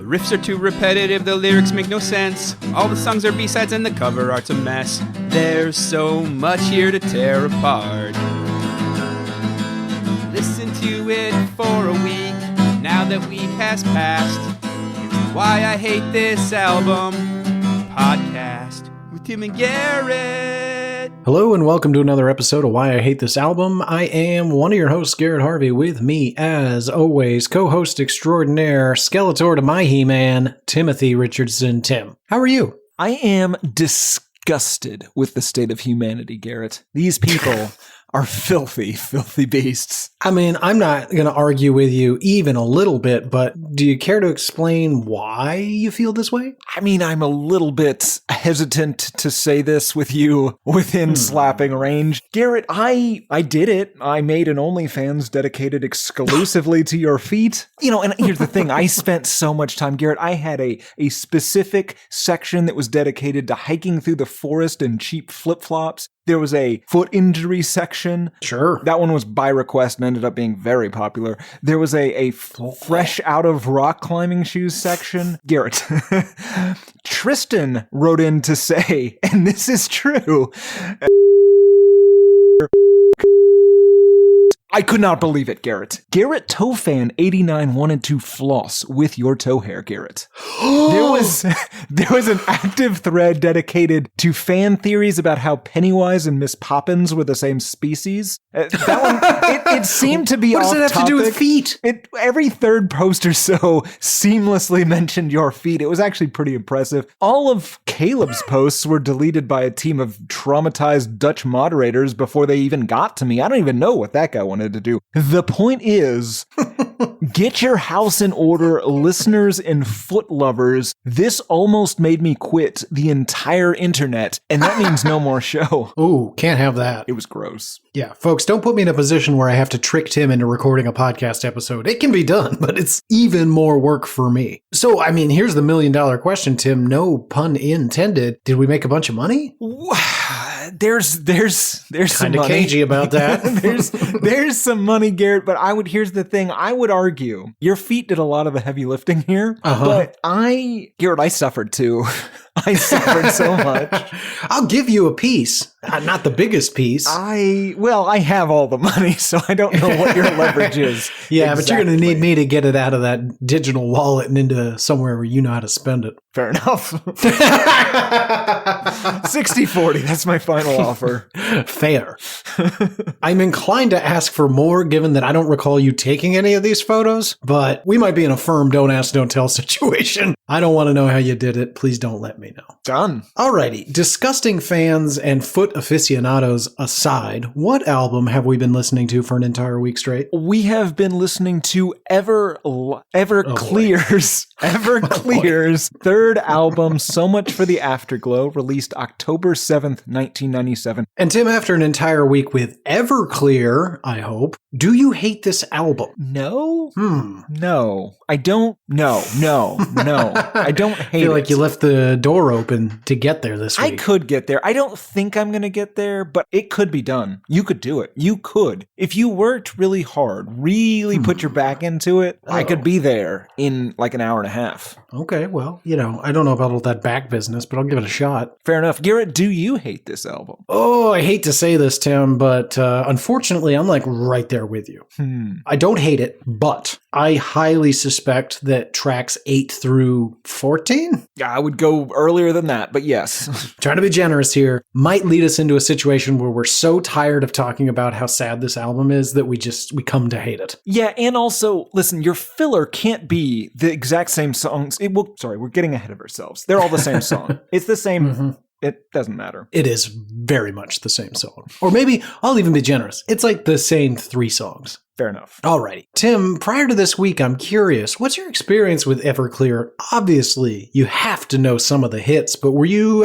Riffs are too repetitive, the lyrics make no sense. All the songs are B-sides and the cover art's a mess. There's so much here to tear apart. Listen to it for a week, now that week has passed. It's Why I Hate This Album podcast with Tim and Garrett. Hello and welcome to another episode of Why I Hate This Album. I am one of your hosts, Garrett Harvey. With me, as always, co-host extraordinaire, Skeletor to my He-Man, Timothy Richardson. Tim, how are you? I am disgusted with the state of humanity, Garrett. These people are filthy, filthy beasts. I mean, I'm not going to argue with you even a little bit, but do you care to explain why you feel this way? I mean, I'm a little bit hesitant to say this with you within slapping range. Garrett, I did it. I made an OnlyFans dedicated exclusively to your feet. You know, and here's the thing. I spent so much time, Garrett. I had a specific section that was dedicated to hiking through the forest in cheap flip-flops. There was a foot injury section. Sure. That one was by request and ended up being very popular. There was a fresh out of rock climbing shoes section. Garrett, Tristan wrote in to say, and this is true, I could not believe it, Garrett. Garrett ToeFan89 wanted to floss with your toe hair, Garrett. There was an active thread dedicated to fan theories about how Pennywise and Miss Poppins were the same species. That one, it seemed to be off topic. What does it have to do with feet? Every third post or so seamlessly mentioned your feet. It was actually pretty impressive. All of Caleb's posts were deleted by a team of traumatized Dutch moderators before they even got to me. I don't even know what that guy wanted to do. The point is, get your house in order, listeners and foot lovers. This almost made me quit the entire internet, and that means no more show. Ooh, can't have that. It was gross. Yeah, folks, don't put me in a position where I have to trick Tim into recording a podcast episode. It can be done, but it's even more work for me. So, I mean, here's the $1 million question, Tim. No pun intended. Did we make a bunch of money? There's some money. Kinda cagey about that. there's some money, Garrett, but here's the thing. I would argue your feet did a lot of the heavy lifting here, but Garrett, I suffered too. I suffered so much. I'll give you a piece. Not the biggest piece. I have all the money, so I don't know what your leverage is. Yeah, exactly. But you're going to need me to get it out of that digital wallet and into somewhere where you know how to spend it. Fair enough. 60-40, that's my final offer. Fair. I'm inclined to ask for more, given that I don't recall you taking any of these photos, but we might be in a firm don't ask, don't tell situation. I don't want to know how you did it. Please don't let me know. Done. Alrighty. Disgusting fans and foot aficionados aside, what album have we been listening to for an entire week straight? We have been listening to Everclear's third album, So Much for the Afterglow, released October 7th, 1997. And Tim, after an entire week with Everclear, I hope, do you hate this album? No. No. I don't. No. I don't hate it. I feel like you left the door open to get there this week. I could get there. I don't think I'm going to get there, but it could be done. You could do it. You could. If you worked really hard, really put your back into it, I could be there in like an hour and a half. Okay, well, you know, I don't know about all that back business, but I'll give it a shot. Fair enough. Garrett, do you hate this album? Oh, I hate to say this, Tim, but unfortunately, I'm like right there with you. I don't hate it, but I highly suspect that tracks 8 through 14? I would go earlier than that, but yes. Trying to be generous here, might lead us into a situation where we're so tired of talking about how sad this album is that we come to hate it. Yeah, and also, listen, your filler can't be the exact same songs. We're getting ahead of ourselves. They're all the same song. It's the same. It doesn't matter. It is very much the same song. Or maybe I'll even be generous. It's like the same 3 songs. Fair enough. Alrighty. Tim, prior to this week, I'm curious, what's your experience with Everclear? Obviously, you have to know some of the hits, but were you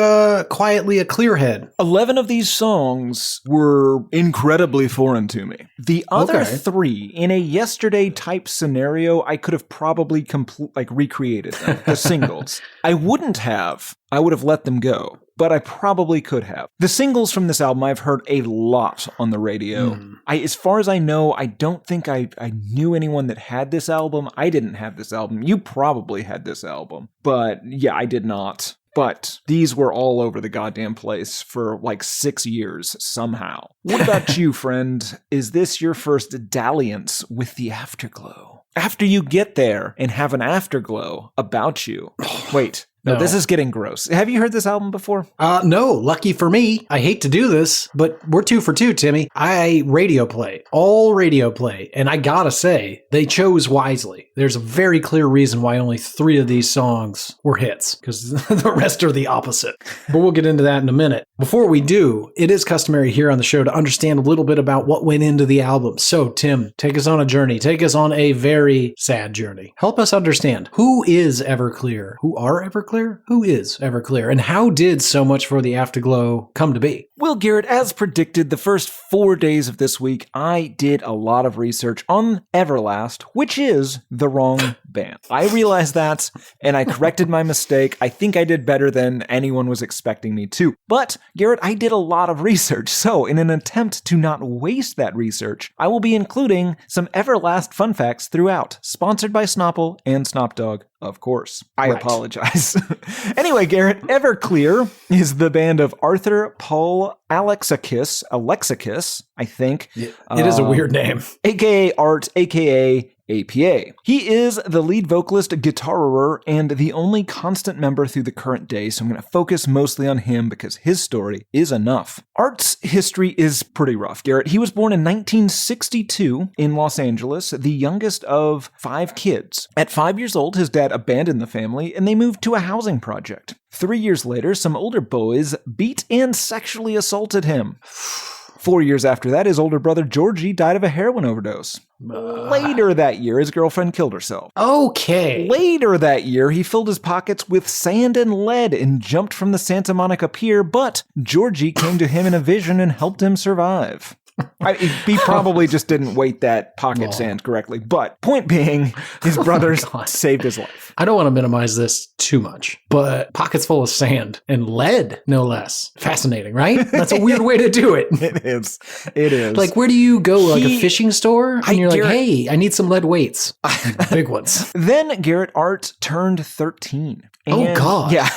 quietly a clearhead? 11 of these songs were incredibly foreign to me. The other 3, in a yesterday type scenario, I could have probably recreated them, the singles. I wouldn't have. I would have let them go. But I probably could have. The singles from this album I've heard a lot on the radio. As far as I know, I don't don't think I knew anyone that had this album. I didn't have this album. You probably had this album. But yeah, I did not. But these were all over the goddamn place for like 6 years somehow. What about you, friend? Is this your first dalliance with the Afterglow? After you get there and have an afterglow about you. Wait. No, this is getting gross. Have you heard this album before? No. Lucky for me. I hate to do this, but we're 2 for 2, Timmy. I radio play. All radio play. And I gotta say, they chose wisely. There's a very clear reason why only 3 of these songs were hits, because the rest are the opposite. But we'll get into that in a minute. Before we do, it is customary here on the show to understand a little bit about what went into the album. So, Tim, take us on a journey. Take us on a very sad journey. Help us understand, who is Everclear? Who are Everclear? Who is Everclear? And how did So Much for the Afterglow come to be? Well, Garrett, as predicted, the first 4 days of this week, I did a lot of research on Everlast, which is the wrong band. I realized that, and I corrected my mistake. I think I did better than anyone was expecting me to. But, Garrett, I did a lot of research, so in an attempt to not waste that research, I will be including some Everlast fun facts throughout, sponsored by Snopple and Snopdog, of course. I apologize. Anyway, Garrett, Everclear is the band of Arthur Paul Alexakis, I think. It is a weird name. AKA Art, AKA APA. He is the lead vocalist, guitarer, and the only constant member through the current day, so I'm going to focus mostly on him because his story is enough. Art's history is pretty rough, Garrett. He was born in 1962 in Los Angeles, the youngest of 5 kids. At 5 years old, his dad abandoned the family, and they moved to a housing project. 3 years later, some older boys beat and sexually assaulted him. 4 years after that, his older brother Georgie died of a heroin overdose. Later that year, his girlfriend killed herself. Okay. Later that year, he filled his pockets with sand and lead and jumped from the Santa Monica Pier, but Georgie came to him in a vision and helped him survive. He probably just didn't weight that pocket sand correctly. But point being, his brothers saved his life. I don't want to minimize this too much, but pockets full of sand and lead, no less. Fascinating, right? That's a weird way to do it. It is. It is. Like, where do you go? Like a fishing store? And you're like, hey, I need some lead weights. Big ones. Then Garrett Art turned 13. Oh, God. Yeah.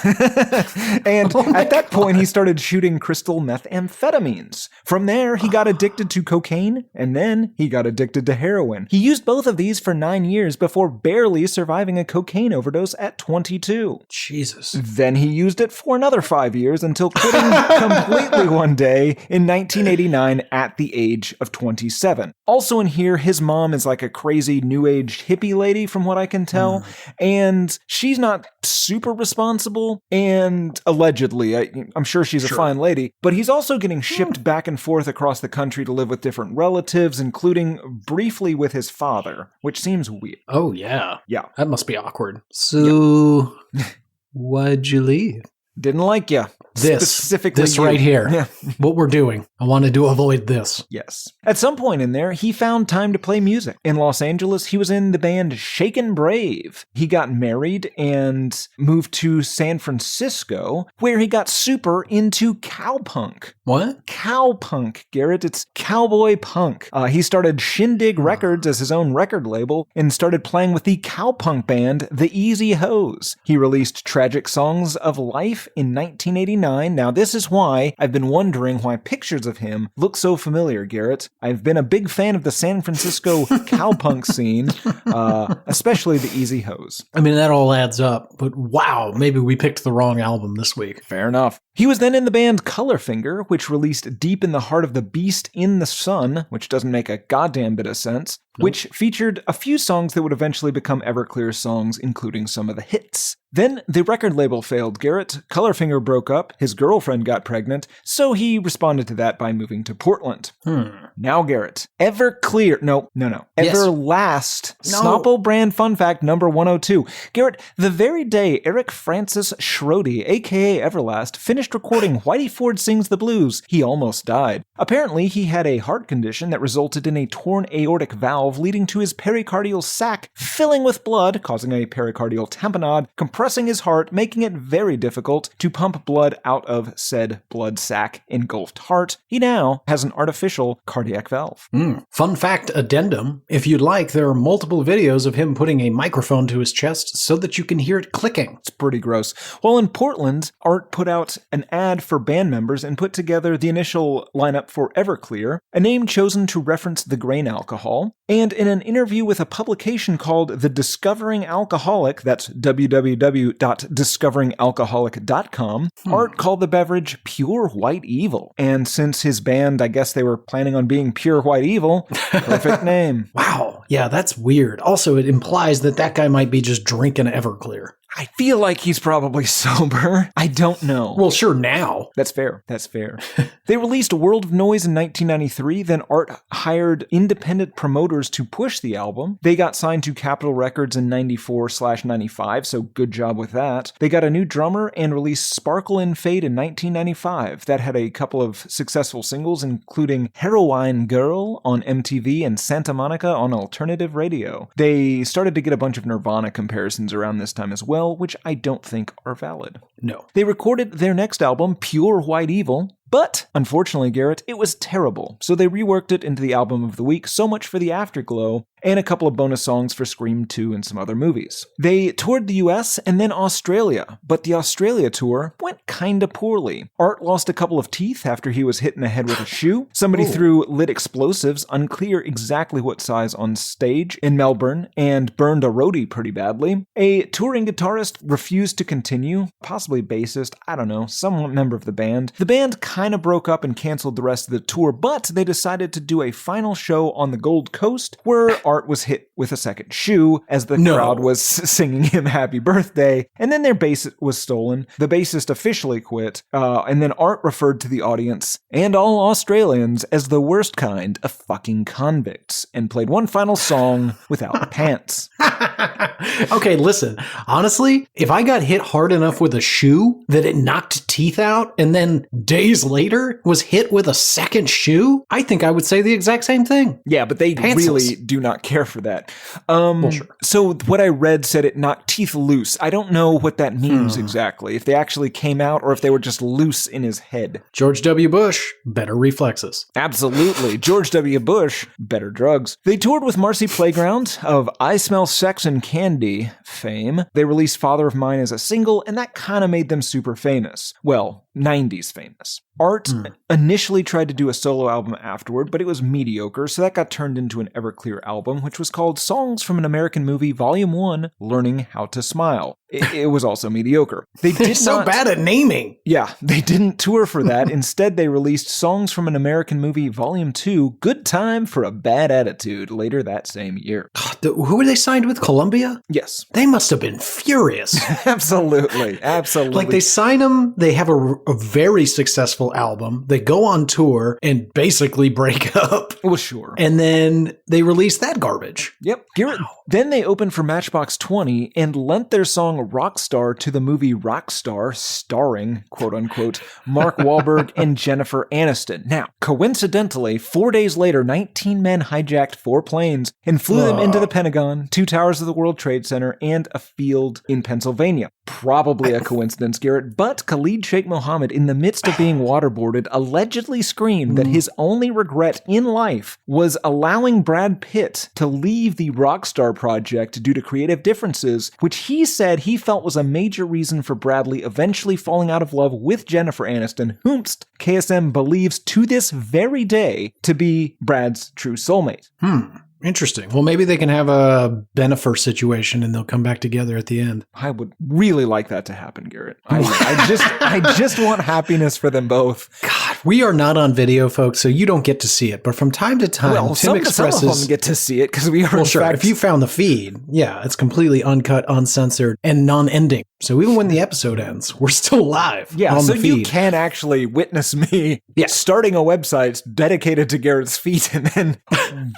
And at that point, he started shooting crystal methamphetamines. From there, he got addicted to cocaine, and then he got addicted to heroin. He used both of these for 9 years before barely surviving a cocaine overdose at 22. Jesus. Then he used it for another 5 years until quitting completely one day in 1989 at the age of 27. Also in here, his mom is like a crazy new age hippie lady from what I can tell, and she's not super responsible, and allegedly, I'm sure she's a fine lady, but he's also getting shipped back and forth across the country to live with different relatives, including briefly with his father, which seems weird. Oh, yeah. Yeah. That must be awkward. So, why'd you leave? Didn't like you. Specifically this you. right here. Yeah. What we're doing. I wanted to avoid this. Yes. At some point in there, he found time to play music. In Los Angeles, he was in the band Shaken Brave. He got married and moved to San Francisco, where he got super into cowpunk. What? Cowpunk, Garrett. It's cowboy punk. He started Shindig Records as his own record label and started playing with the cowpunk band The Easy Hose. He released Tragic Songs of Life in 1989. Now, this is why I've been wondering why pictures of him look so familiar, Garrett. I've been a big fan of the San Francisco cowpunk scene, especially The Easy Hose. I mean, that all adds up, but wow, maybe we picked the wrong album this week. Fair enough. He was then in the band Colorfinger, which released Deep in the Heart of the Beast in the Sun, which doesn't make a goddamn bit of sense, which featured a few songs that would eventually become Everclear songs, including some of the hits. Then the record label failed Garrett, Colorfinger broke up, his girlfriend got pregnant, so he responded to that by moving to Portland. Now, Garrett, Everclear, no. Yes. Everlast, Snopple brand fun fact number 102. Garrett, the very day Eric Francis Schrody, aka Everlast, finished recording Whitey Ford Sings the Blues, he almost died. Apparently, he had a heart condition that resulted in a torn aortic valve valve, leading to his pericardial sac filling with blood, causing a pericardial tamponade, compressing his heart, making it very difficult to pump blood out of said blood sac engulfed heart. He now has an artificial cardiac valve. Fun fact addendum. If you'd like, there are multiple videos of him putting a microphone to his chest so that you can hear it clicking. It's pretty gross. While in Portland, Art put out an ad for band members and put together the initial lineup for Everclear, a name chosen to reference the grain alcohol. And in an interview with a publication called The Discovering Alcoholic, that's www.discoveringalcoholic.com, Art called the beverage pure white evil. And since his band, I guess they were planning on being pure white evil, perfect name. Wow. Yeah, that's weird. Also, it implies that that guy might be just drinking Everclear. I feel like he's probably sober. I don't know. Well, sure, now. That's fair. That's fair. They released World of Noise in 1993. Then Art hired independent promoters to push the album. They got signed to Capitol Records in 94/95, so good job with that. They got a new drummer and released Sparkle and Fade in 1995. That had a couple of successful singles, including Heroine Girl on MTV and Santa Monica on alternative radio. They started to get a bunch of Nirvana comparisons around this time as well, which I don't think are valid. No. They recorded their next album, Pure White Evil, but unfortunately, Garrett, it was terrible. So they reworked it into the album of the week, so much for the Afterglow, and a couple of bonus songs for Scream 2 and some other movies. They toured the US and then Australia, but the Australia tour went kinda poorly. Art lost a couple of teeth after he was hit in the head with a shoe. Somebody threw lit explosives, unclear exactly what size, on stage in Melbourne, and burned a roadie pretty badly. A touring guitarist refused to continue, possibly bassist, I don't know, some member of the band. The band kind of broke up and canceled the rest of the tour, but they decided to do a final show on the Gold Coast where Art was hit with a second shoe as the crowd was singing him happy birthday, and then their bass was stolen. The bassist officially quit, and then Art referred to the audience and all Australians as the worst kind of fucking convicts and played one final song without pants. Okay, listen. Honestly, if I got hit hard enough with a shoe that it knocked teeth out and then days later was hit with a second shoe, I think I would say the exact same thing. Yeah, but they really do not care for that. Well, sure. So what I read said it knocked teeth loose. I don't know what that means exactly. If they actually came out or if they were just loose in his head. George W. Bush, better reflexes. Absolutely. George W. Bush, better drugs. They toured with Marcy Playground of I Smell Sex and Candy fame. They released Father of Mine as a single, and that kind of made them super famous. Well, 90s famous. Art initially tried to do a solo album afterward, but it was mediocre, so that got turned into an Everclear album, which was called Songs from an American Movie, Volume 1, Learning How to Smile. It was also mediocre. They did so bad at naming. Yeah, they didn't tour for that. Instead, they released Songs from an American Movie, Volume 2, Good Time for a Bad Attitude, later that same year. Who were they signed with? Columbia? Yes. They must have been furious. Absolutely. Absolutely. Like, they sign them, they have a very successful album, they go on tour and basically break up. Well, sure. And then they release that garbage. Yep. Then they opened for Matchbox 20 and lent their song Rockstar to the movie Rockstar, starring, quote unquote, Mark Wahlberg and Jennifer Aniston. Now, coincidentally, 4 days later, 19 men hijacked 4 planes and flew them into the Pentagon, 2 towers of the World Trade Center, and a field in Pennsylvania. Probably a coincidence, Garrett, but Khalid Sheikh Mohammed, in the midst of being waterboarded, allegedly screamed that his only regret in life was allowing Brad Pitt to leave the Rockstar project due to creative differences, which he said he felt was a major reason for Bradley eventually falling out of love with Jennifer Aniston, whomst KSM believes to this very day to be Brad's true soulmate. Interesting. Well, maybe they can have a Benifer situation and they'll come back together at the end. I would really like that to happen, Garrett. I just want happiness for them both. God, we are not on video, folks, so you don't get to see it. But from time to time, Tim expresses... Some of them get to see it because we are... Well, sure. If you found the feed, yeah, it's completely uncut, uncensored, and non-ending. So even when the episode ends, we're still live on the feed. You can actually witness me starting a website dedicated to Garrett's feet and then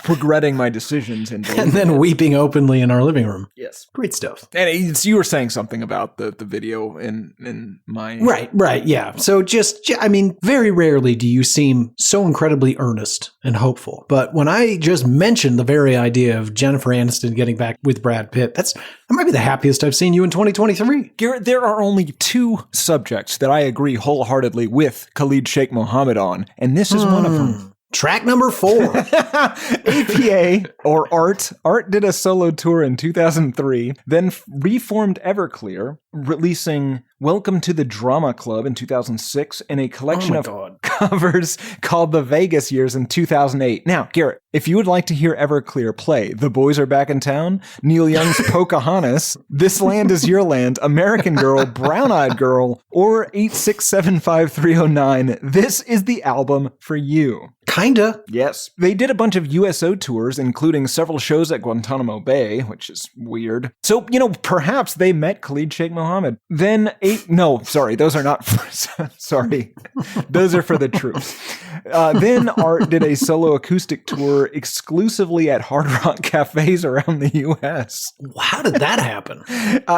regretting my decisions. And then weeping openly in our living room. Yes. Great stuff. And you were saying something about the video in my... Right, yeah. So just, I mean, very rare rarely do you seem so incredibly earnest and hopeful. But when I just mentioned the very idea of Jennifer Aniston getting back with Brad Pitt, that might be the happiest I've seen you in 2023. Garrett, there are only two subjects that I agree wholeheartedly with Khalid Sheikh Mohammed on, and this is one of them. Track number 4. APA, or Art. Art did a solo tour in 2003, then reformed Everclear, releasing Welcome to the Drama Club in 2006 and a collection of covers called The Vegas Years in 2008. Now, Garrett, if you would like to hear Everclear play The Boys Are Back in Town, Neil Young's Pocahontas, This Land Is Your Land, American Girl, Brown Eyed Girl, or 8675309, this is the album for you. Kinda. Yes. They did a bunch of USO tours, including several shows at Guantanamo Bay, which is weird. So, perhaps they met Khalid Sheikh Mohammed. Then those are not sorry. Those are for the troops. Then Art did a solo acoustic tour exclusively at Hard Rock cafes around the U.S. How did that happen?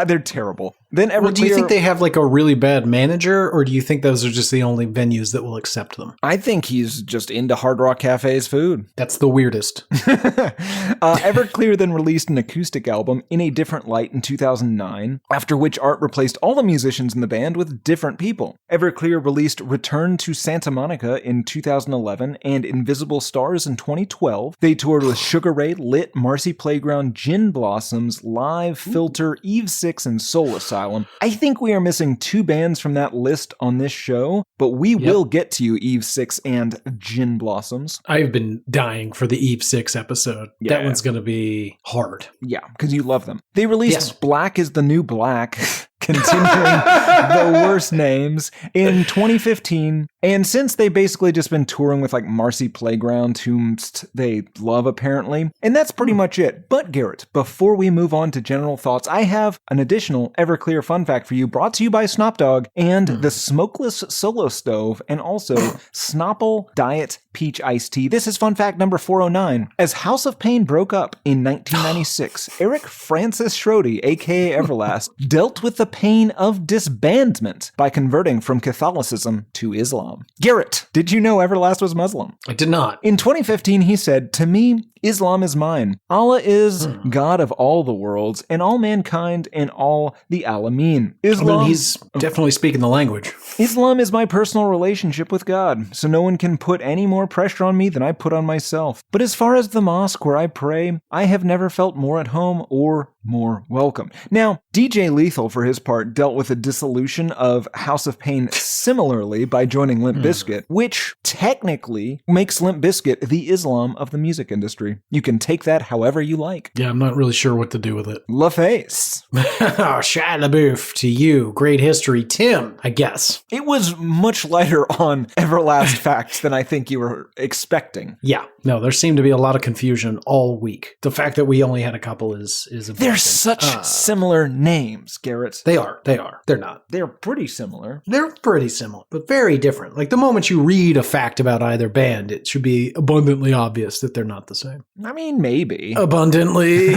They're terrible. Then Everclear, do you think they have like a really bad manager, or do you think those are just the only venues that will accept them? I think he's just into Hard Rock Cafe's food. That's the weirdest. Everclear then released an acoustic album, In a Different Light, in 2009, after which Art replaced all the musicians in the band with different people. Everclear released Return to Santa Monica in 2011 and Invisible Stars in 2012. They toured with Sugar Ray, Lit, Marcy Playground, Gin Blossoms, Live, Filter, Eve 6, and Soul Asylum. I think we are missing 2 bands from that list on this show, but we will get to you, Eve 6 and Gin Blossoms. I've been dying for the Eve 6 episode. Yeah. That one's going to be hard. Yeah, because you love them. They released Black is the New Black, continuing the worst names, in 2015. And since they've basically just been touring with like Marcy Playground, whom they love apparently. And that's pretty much it. But Garrett, before we move on to general thoughts, I have an additional Everclear fun fact for you, brought to you by Snop Dogg and the Smokeless Solo Stove, and also Snopple Diet Peach Iced Tea. This is fun fact number 409. As House of Pain broke up in 1996, Eric Francis Schrody, aka Everlast, dealt with the pain of disbandment by converting from Catholicism to Islam. Garrett, did you know Everlast was Muslim? I did not. In 2015, he said, "To me, Islam is mine. Allah is God of all the worlds and all mankind and all the Alameen. Islam, he's definitely speaking the language. Islam is my personal relationship with God, so no one can put any more pressure on me than I put on myself. But as far as the mosque where I pray, I have never felt more at home or more welcome." Now, DJ Lethal, for his part, dealt with the dissolution of House of Pain similarly by joining Limp Bizkit, which technically makes Limp Bizkit the Islam of the music industry. You can take that however you like. Yeah, I'm not really sure what to do with it. LaFace. Shia LaBeouf to you. Great history. Tim, I guess. It was much lighter on Everlast facts than I think you were expecting. Yeah. No, there seemed to be a lot of confusion all week. The fact that we only had a couple is a They're such similar names, Garrett. They are. They're not. They're pretty similar. They're pretty similar, but very different. Like the moment you read a fact about either band, it should be abundantly obvious that they're not the same. I mean, maybe. Abundantly.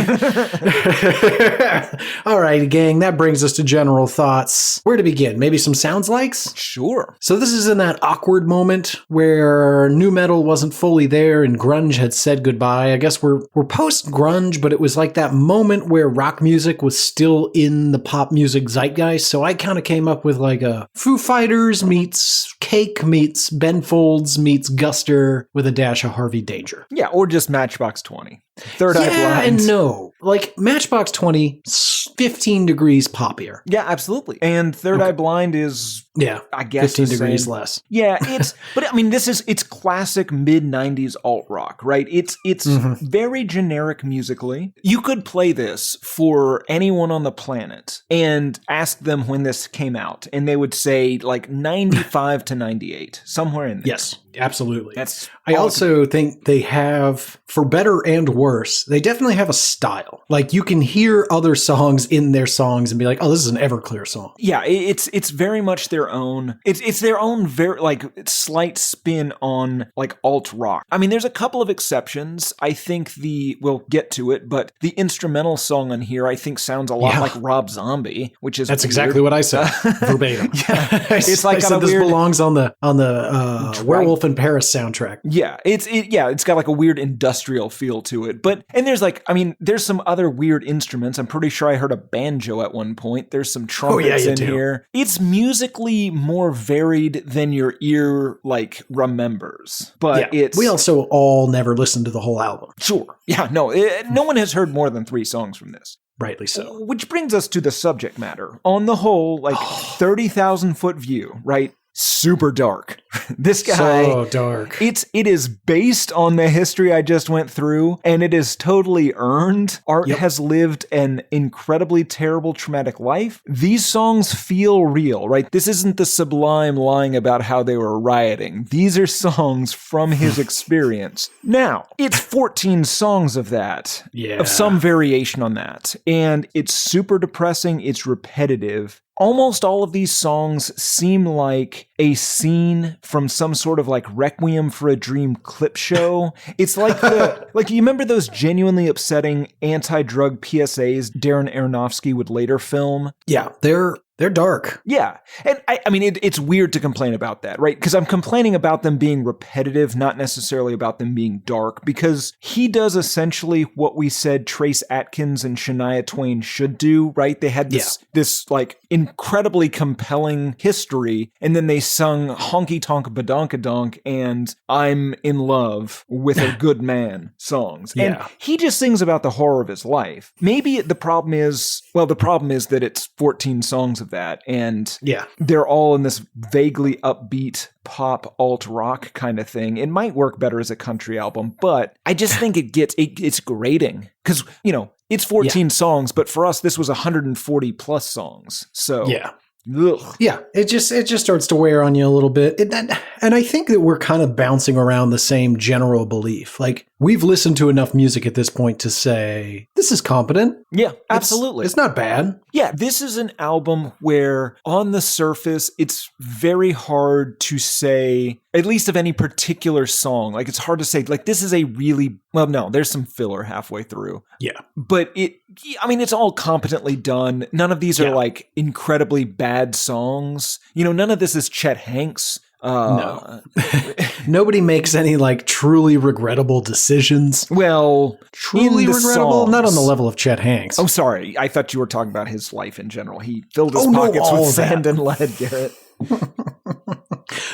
All right, gang, that brings us to general thoughts. Where to begin? Maybe some sounds likes? Sure. So this is in that awkward moment where nu metal wasn't fully there and grunge had said goodbye. I guess we're post-grunge, but it was like that moment where rock music was still in the pop music zeitgeist. So I kind of came up with like a Foo Fighters meets Cake meets Ben Folds meets Guster with a dash of Harvey Danger. Yeah, or just Matchbox 20. Third Eye Blind. Yeah and no. Like Matchbox 20, 15 degrees poppier. Yeah, absolutely. And Third Eye Blind is... Yeah, I guess 15 degrees less. Yeah, but I mean, it's classic mid-90s alt-rock, right? It's very generic musically. You could play this for anyone on the planet and ask them when this came out, and they would say like 95 to 98, somewhere in there. Yes, absolutely. That's I also think they have, for better and worse, worse, they definitely have a style. Like, you can hear other songs in their songs and be like, oh, this is an Everclear song. Yeah, it's very much their own. It's their own very like slight spin on like alt rock. I mean, there's a couple of exceptions. I think we'll get to it, but the instrumental song on here I think sounds a lot like Rob Zombie, which is that's weird. Exactly what I said verbatim. It's like I said this belongs on the Werewolf in Paris soundtrack. Yeah, it's got like a weird industrial feel to it. And there's some other weird instruments. I'm pretty sure I heard a banjo at one point. There's some trumpets in here. It's musically more varied than your ear like remembers. But we also all never listened to the whole album. Sure. Yeah, no one has heard more than 3 songs from this. Rightly so. Which brings us to the subject matter. On the whole, like 30,000 foot view, right? Super dark. This guy, so dark. It is based on the history I just went through, and it is totally earned. Art has lived an incredibly terrible, traumatic life. These songs feel real, right? This isn't the Sublime lying about how they were rioting. These are songs from his experience. Now, it's 14 songs of that, of some variation on that, and it's super depressing. It's repetitive. Almost all of these songs seem like a scene from some sort of like Requiem for a Dream clip show. It's like like you remember those genuinely upsetting anti-drug PSAs Darren Aronofsky would later film? Yeah, they're dark. Yeah. And I mean, it's weird to complain about that, right? Because I'm complaining about them being repetitive, not necessarily about them being dark, because he does essentially what we said Trace Atkins and Shania Twain should do, right? They had this like incredibly compelling history, and then they sung Honky Tonk Badonkadonk and I'm in Love with a Good Man songs. And he just sings about the horror of his life. Maybe the problem is that it's 14 songs of that, and they're all in this vaguely upbeat pop alt rock kind of thing. It might work better as a country album, but I just think it's grating because it's 14 songs, but for us this was 140 plus songs. So it just starts to wear on you a little bit. And I think that we're kind of bouncing around the same general belief. Like, we've listened to enough music at this point to say, this is competent. Yeah, absolutely. It's not bad. Yeah, this is an album where on the surface, it's very hard to say, at least of any particular song. Like, it's hard to say, like, this is a really, there's some filler halfway through. Yeah. But it's all competently done. None of these are like incredibly bad songs. None of this is Chet Hanks. No. Nobody makes any like truly regrettable decisions. Well, truly regrettable? Songs. Not on the level of Chet Hanks. Oh, sorry. I thought you were talking about his life in general. He filled his pockets with sand and lead, Garrett.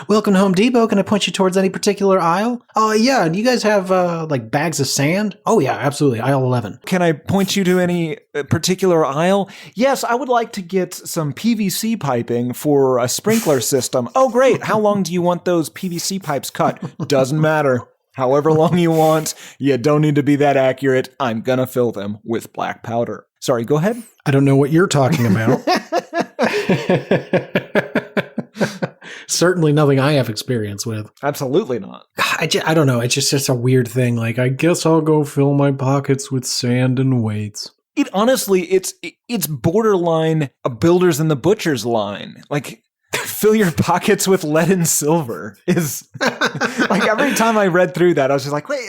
Welcome to Home Depot. Can I point you towards any particular aisle? Yeah. Do you guys have like bags of sand? Oh yeah, absolutely. Aisle 11. Can I point you to any particular aisle? Yes, I would like to get some PVC piping for a sprinkler system. Oh great. How long do you want those PVC pipes cut? Doesn't matter. However long you want. You don't need to be that accurate. I'm gonna fill them with black powder. Sorry, go ahead. I don't know what you're talking about. Certainly nothing I have experience with. Absolutely not. I don't know. It's just a weird thing. Like, I guess I'll go fill my pockets with sand and weights. It honestly, it's borderline a Builders and the Butchers line. Like, fill your pockets with lead and silver is like every time I read through that, I was just like, wait.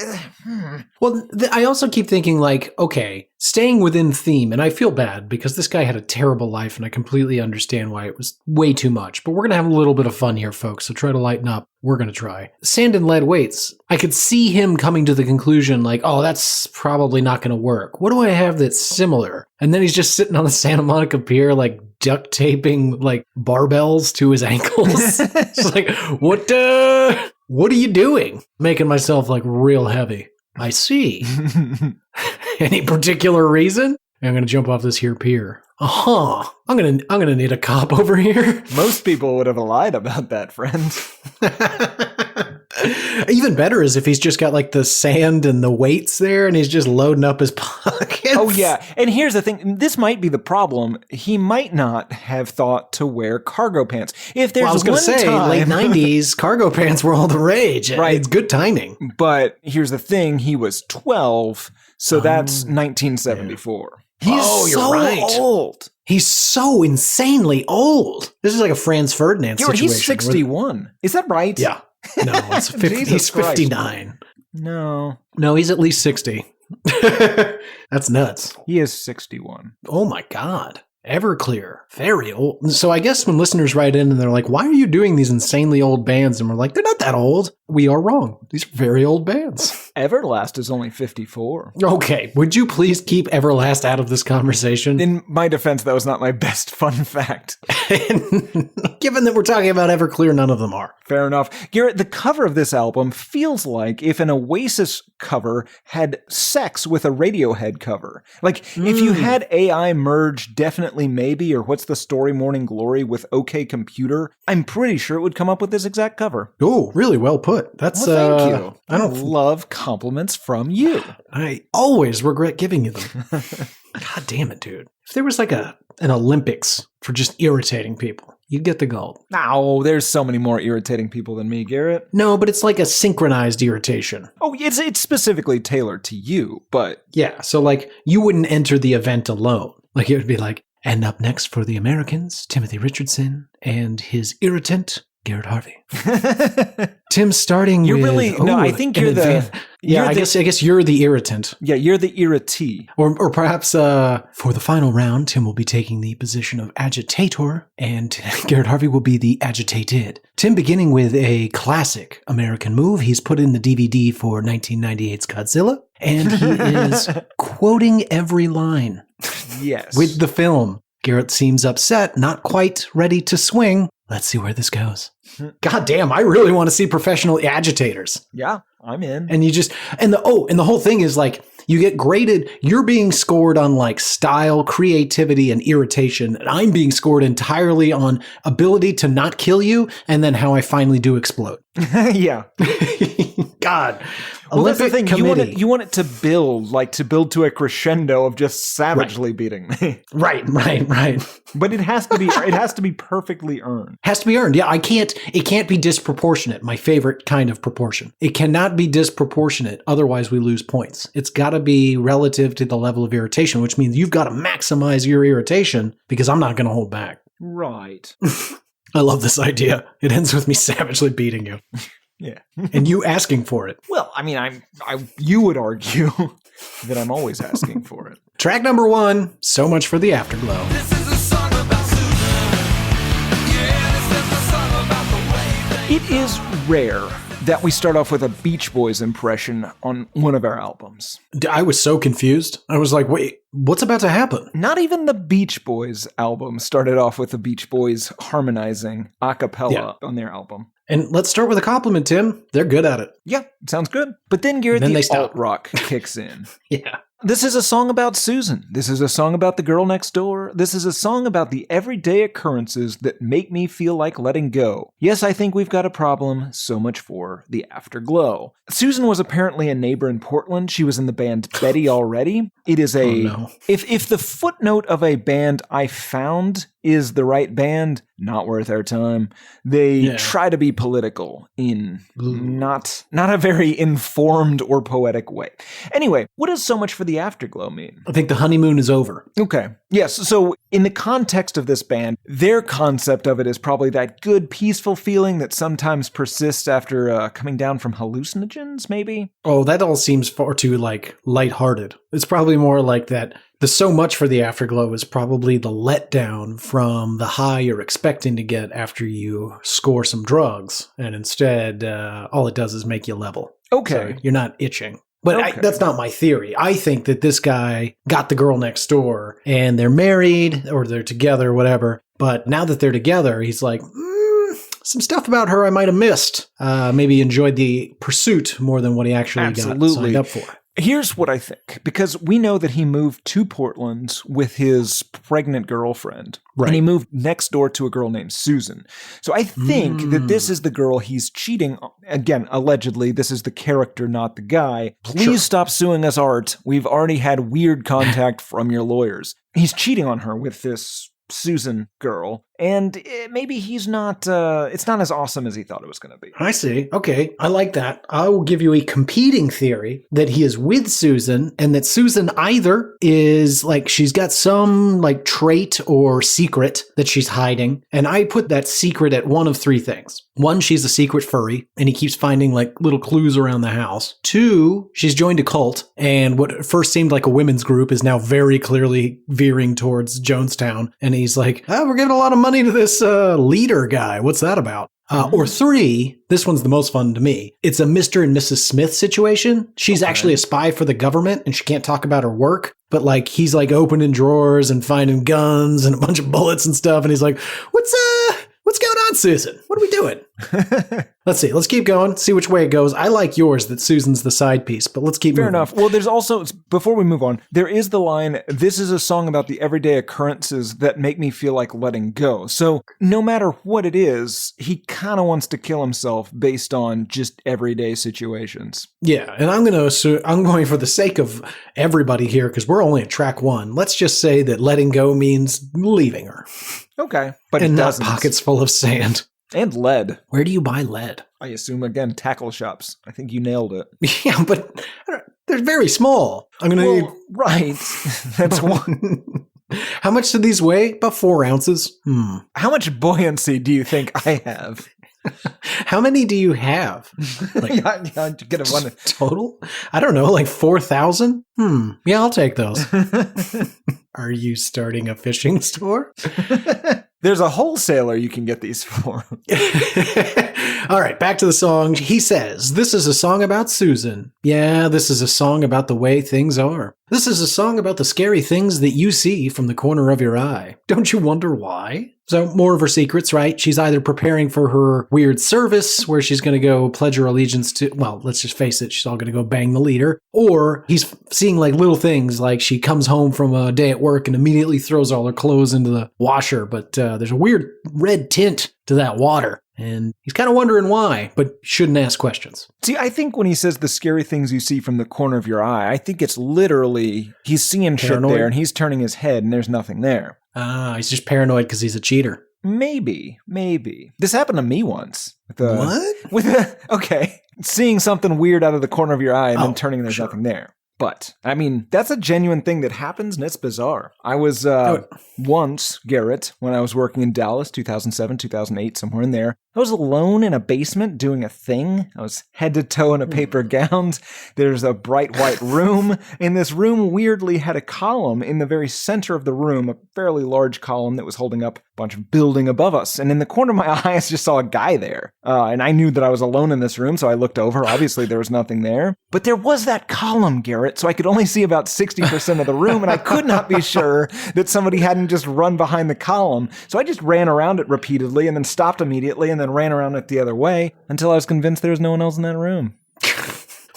Well, I also keep thinking like, okay, staying within theme, and I feel bad because this guy had a terrible life and I completely understand why it was way too much, but we're going to have a little bit of fun here, folks. So try to lighten up. We're going to try. Sand and lead weights. I could see him coming to the conclusion like, oh, that's probably not going to work. What do I have that's similar? And then he's just sitting on the Santa Monica Pier, like duct taping like barbells to his ankles. It's like, what are you doing? Making myself like real heavy. I see. Any particular reason? I'm going to jump off this here pier. I'm going to need a cop over here. Most people would have lied about that, friend. Even better is if he's just got like the sand and the weights there and he's just loading up his pockets. Oh yeah. And here's the thing. This might be the problem. He might not have thought to wear cargo pants. If there's I was going to say late 90s, cargo pants were all the rage. Right. It's good timing. But here's the thing. He was 12. So that's 1974. He's so old. He's so insanely old. This is like a Franz Ferdinand situation. He's 61. Is that right? Yeah. No, it's he's 59. No, he's at least 60. That's nuts. He is 61. Oh my God. Everclear. Very old. So I guess when listeners write in and they're like, why are you doing these insanely old bands? And we're like, they're not that old. We are wrong. These are very old bands. Everlast is only 54. Okay. Would you please keep Everlast out of this conversation? In my defense, that was not my best fun fact. Given that we're talking about Everclear, none of them are. Fair enough. Garrett, the cover of this album feels like if an Oasis cover had sex with a Radiohead cover. Like, if you had AI merge Definitely Maybe or What's the Story Morning Glory with OK Computer, I'm pretty sure it would come up with this exact cover. Oh, really well put. That's thank you. I don't love compliments from you. I always regret giving you them. God damn it, dude. If there was like an Olympics for just irritating people, you'd get the gold. No, there's so many more irritating people than me, Garrett. No, but it's like a synchronized irritation. Oh, it's specifically tailored to you, but... Yeah, so like you wouldn't enter the event alone. Like it would be like, and up next for the Americans, Timothy Richardson and his irritant, Garrett Harvey. Tim, starting you're with... Really, no, I think you're the... Yeah, I guess you're the irritant. Yeah, you're the irritee. Or perhaps for the final round, Tim will be taking the position of agitator, and Garrett Harvey will be the agitated. Tim, beginning with a classic American move, he's put in the DVD for 1998's Godzilla, and he is quoting every line. Yes. With the film. Garrett seems upset, not quite ready to swing. Let's see where this goes. God damn, I really want to see professional agitators. Yeah, I'm in. And you just, and the whole thing is like, you get graded, you're being scored on like style, creativity, and irritation. And I'm being scored entirely on ability to not kill you, and then how I finally do explode. Yeah. God. Well, Olympic that's the thing. Committee. You want it to build to a crescendo of just savagely beating me. Right. But it has to be perfectly earned. Has to be earned. Yeah, it can't be disproportionate. My favorite kind of proportion. It cannot be disproportionate. Otherwise we lose points. It's got to be relative to the level of irritation, which means you've got to maximize your irritation because I'm not going to hold back. Right. I love this idea. It ends with me savagely beating you. Yeah. And you asking for it. Well, I mean, you would argue that I'm always asking for it. Track number 1, So Much for the Afterglow. This is a song about Susan. Yeah, this is a song about the way they... It is rare that we start off with a Beach Boys impression on one of our albums. I was so confused. I was like, wait, what's about to happen? Not even the Beach Boys album started off with the Beach Boys harmonizing a cappella on their album. And let's start with a compliment, Tim. They're good at it. Yeah, sounds good. But then, Garrett, Then they the stop. alt-rock kicks in. Yeah. This is a song about Susan. This is a song about the girl next door. This is a song about the everyday occurrences that make me feel like letting go. Yes, I think we've got a problem. So much for the Afterglow. Susan was apparently a neighbor in Portland. She was in the band Betty already. It is a... Oh, no. If the footnote of a band I found is the right band, not worth our time. They try to be political in not a very informed or poetic way. Anyway, what does So Much for the Afterglow mean? I think the honeymoon is over. Okay. Yes, so in the context of this band, their concept of it is probably that good, peaceful feeling that sometimes persists after coming down from hallucinogens, maybe? Oh, that all seems far too, like, lighthearted. It's probably more like that. The So Much for the Afterglow is probably the letdown from the high you're expecting to get after you score some drugs. And instead, all it does is make you level. Okay. So you're not itching. But Okay. that's not my theory. I think that this guy got the girl next door and they're married or they're together or whatever. But now that they're together, he's like, some stuff about her I might have missed. Maybe enjoyed the pursuit more than what he actually got signed up for. Here's what I think, because we know that he moved to Portland with his pregnant girlfriend, Right. and he moved next door to a girl named Susan. So I think that this is the girl he's cheating on. Again, allegedly, this is the character, not the guy. Please stop suing us, Art. We've already had weird contact from your lawyers. He's cheating on her with this Susan girl, and maybe he's not, it's not as awesome as he thought it was going to be. I see. Okay, I like that. I will give you a competing theory that he is with Susan, and that Susan either is like, she's got some like trait or secret that she's hiding, and I put that secret at one of three things. One, she's a secret furry, and he keeps finding like little clues around the house. Two, she's joined a cult, and what first seemed like a women's group is now very clearly veering towards Jonestown, and he's like, we're giving a lot of money to this leader guy. What's that about? Or three, this one's the most fun to me. It's a Mr. and Mrs. Smith situation. She's actually a spy for the government and she can't talk about her work, but like he's like opening drawers and finding guns and a bunch of bullets and stuff. And he's like, what's going on, Susan? What are we doing? Let's see. Let's keep going. See which way it goes. I like yours that Susan's the side piece, but let's keep moving. Fair enough. Well, there's also, before we move on, there is the line, this is a song about the everyday occurrences that make me feel like letting go. So no matter what it is, he kind of wants to kill himself based on just everyday situations. Yeah. And I'm going for the sake of everybody here, because we're only at track one. Let's just say that letting go means leaving her. Okay. But and it not doesn't. pockets full of sand. And lead. Where do you buy lead? I assume, again, tackle shops. I think you nailed it. Yeah, but they're very small. I'm going to need... Right. That's one. How much do these weigh? About 4 ounces. How much buoyancy do you think I have? How many do you have? Like, yeah, get a one total? I don't know, like 4,000? Yeah, I'll take those. Are you starting a fishing store? There's a wholesaler you can get these for. All right, back to the song. He says, this is a song about Susan. Yeah, this is a song about the way things are. This is a song about the scary things that you see from the corner of your eye. Don't you wonder why? So more of her secrets, right? She's either preparing for her weird service where she's going to go pledge her allegiance to, well, let's just face it, she's all going to go bang the leader. Or he's seeing like little things like she comes home from a day at work and immediately throws all her clothes into the washer. But there's a weird red tint to that water. And he's kind of wondering why, but shouldn't ask questions. See, I think when he says the scary things you see from the corner of your eye, I think it's literally he's seeing Paranoid? shit there and he's turning his head and there's nothing there. He's just paranoid because he's a cheater. Maybe. This happened to me once. What? Okay. Seeing something weird out of the corner of your eye and then Oh, turning there's sure. nothing there. But, I mean, that's a genuine thing that happens and it's bizarre. I was once, Garrett, when I was working in Dallas, 2007, 2008, somewhere in there, I was alone in a basement doing a thing. I was head to toe in a paper gown. There's a bright white room. And this room weirdly had a column in the very center of the room, a fairly large column that was holding up a bunch of building above us. And in the corner of my eye, I just saw a guy there. And I knew that I was alone in this room, so I looked over. Obviously, there was nothing there. But there was that column, Garrett, so I could only see about 60% of the room, and I could not be sure that somebody hadn't just run behind the column. So I just ran around it repeatedly and then stopped immediately and then ran around it the other way until I was convinced there was no one else in that room.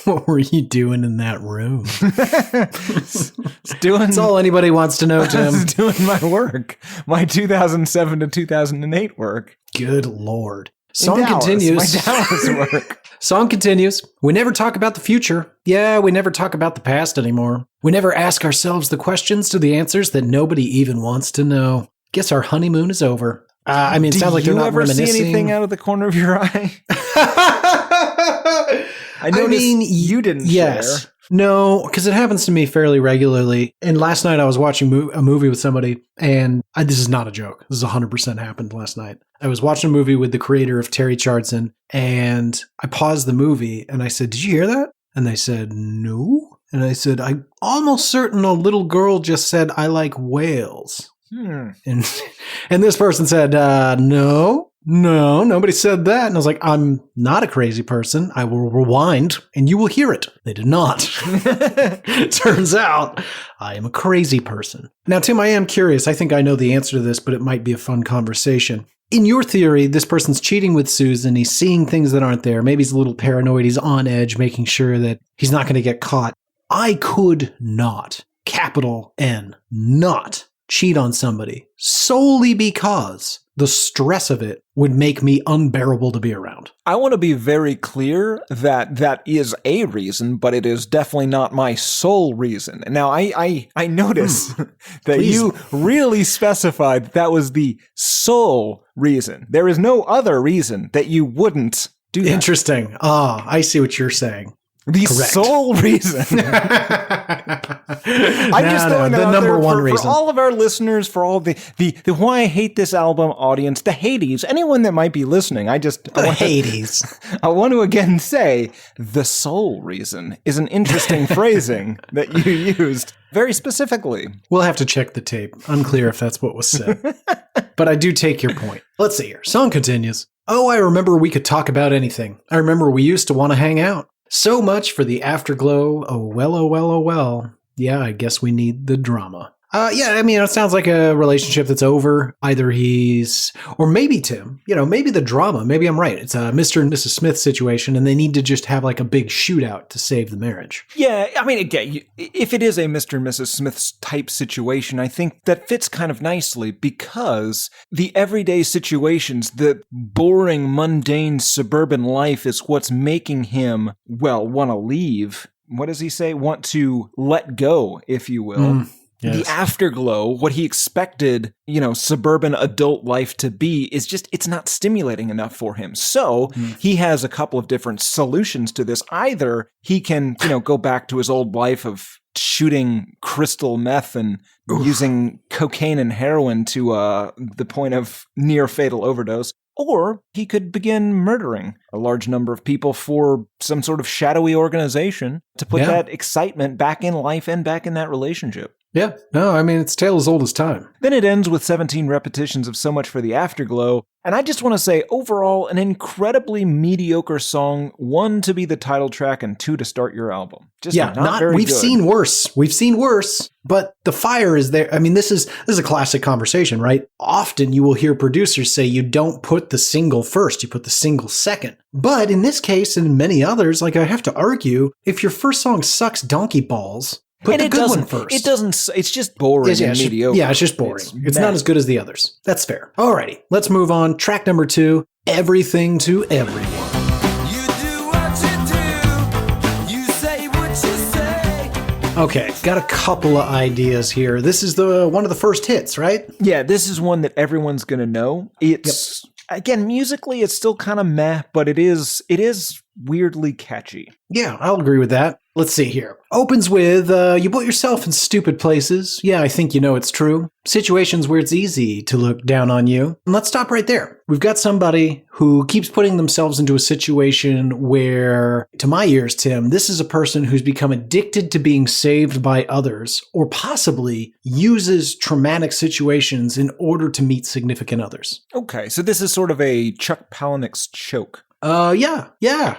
What were you doing in that room? That's all anybody wants to know, I Tim. was doing my work. My 2007 to 2008 work. Good Lord. In Song Dallas, continues. My Dallas work. Song continues. We never talk about the future. Yeah, we never talk about the past anymore. We never ask ourselves the questions to the answers that nobody even wants to know. Guess our honeymoon is over. I mean, it sounds like they're not reminiscing. Do you ever see anything out of the corner of your eye? I noticed you didn't share. No, because it happens to me fairly regularly. And last night I was watching a movie with somebody, and this is not a joke. This is 100% happened last night. I was watching a movie with the creator of Terry Chartson, and I paused the movie, and I said, "Did you hear that?" And they said, "No." And I said, "I'm almost certain a little girl just said, 'I like whales.'" And this person said, No, nobody said that. And I was like, I'm not a crazy person. I will rewind and you will hear it. They did not. Turns out I am a crazy person. Now, Tim, I am curious. I think I know the answer to this, but it might be a fun conversation. In your theory, this person's cheating with Susan. He's seeing things that aren't there. Maybe he's a little paranoid. He's on edge, making sure that he's not going to get caught. I could not, capital N, not cheat on somebody solely because the stress of it would make me unbearable to be around. I want to be very clear that that is a reason, but it is definitely not my sole reason. Now, I notice that Please. you really specified that was the sole reason. There is no other reason that you wouldn't do that. Interesting. Ah, I see what you're saying. The Correct. sole reason. I'm just throwing that the out number there one for reason. all of our listeners, for all the why I hate this album audience, the Hades, anyone that might be listening. I Hades. want to again say the sole reason is an interesting phrasing that you used very specifically. We'll have to check the tape. Unclear if that's what was said. But I do take your point. Let's see here. Song continues. Oh, I remember we could talk about anything. I remember we used to want to hang out. So much for the afterglow. Oh, well, oh, well, oh, well. Yeah, I guess we need the drama. Yeah, I mean, it sounds like a relationship that's over. Either he's, or maybe Tim, maybe the drama. Maybe I'm right. It's a Mr. and Mrs. Smith situation, and they need to just have like a big shootout to save the marriage. Yeah, I mean, again, if it is a Mr. and Mrs. Smith's type situation, I think that fits kind of nicely because the everyday situations, the boring, mundane suburban life is what's making him, want to leave. What does he say? Want to let go, if you will. Yes. The afterglow, what he expected, suburban adult life to be is just, it's not stimulating enough for him. So he has a couple of different solutions to this. Either he can, go back to his old life of shooting crystal meth and using cocaine and heroin to the point of near fatal overdose. Or he could begin murdering a large number of people for some sort of shadowy organization to put that excitement back in life and back in that relationship. Yeah. No, I mean, it's tale as old as time. Then it ends with 17 repetitions of So Much for the Afterglow. And I just want to say, overall, an incredibly mediocre song. 1, to be the title track, and 2, to start your album. Just not very we've good. seen worse. We've seen worse, but the fire is there. I mean, this is a classic conversation, right? Often you will hear producers say you don't put the single first, you put the single second. But in this case, and in many others, like I have to argue, if your first song sucks donkey balls, put the good one first. It doesn't. It's just boring and mediocre. Yeah, it's just boring. It's not as good as the others. That's fair. Alrighty, let's move on. Track number 2, Everything to Everyone. You do what you do. You say what you say. Okay, got a couple of ideas here. This is one of the first hits, right? Yeah, this is one that everyone's going to know. It's, again, musically, it's still kind of meh, but it is weirdly catchy. Yeah, I'll agree with that. Let's see here. Opens with, you put yourself in stupid places. Yeah, I think you know it's true. Situations where it's easy to look down on you. And let's stop right there. We've got somebody who keeps putting themselves into a situation where, to my ears, Tim, this is a person who's become addicted to being saved by others, or possibly uses traumatic situations in order to meet significant others. Okay, so this is sort of a Chuck Palahniuk's choke. Yeah,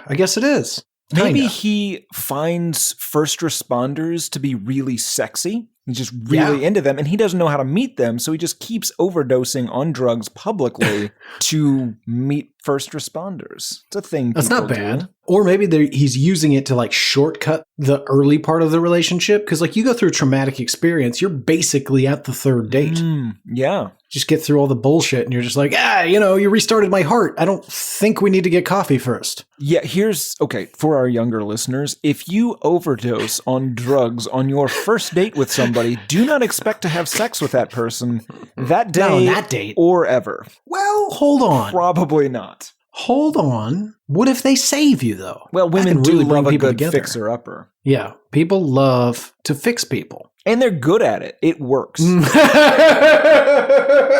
I guess it is. Maybe Kinda. he finds first responders to be really sexy. He's just really into them, and he doesn't know how to meet them, so he just keeps overdosing on drugs publicly to meet first responders. It's a thing. That's not people bad. do. Or maybe he's using it to like shortcut the early part of the relationship. Because like you go through a traumatic experience, you're basically at the third date. Yeah. Just get through all the bullshit and you're just like, you restarted my heart. I don't think we need to get coffee first. Yeah, okay, for our younger listeners, if you overdose on drugs on your first date with somebody, do not expect to have sex with that person that day, Not on that date. or ever. Well, hold on. Probably not. Hold on. What if they save you, though? Well, women That can do really bring love a people good together. fixer-upper. Yeah, people love to fix people. And they're good at it. It works.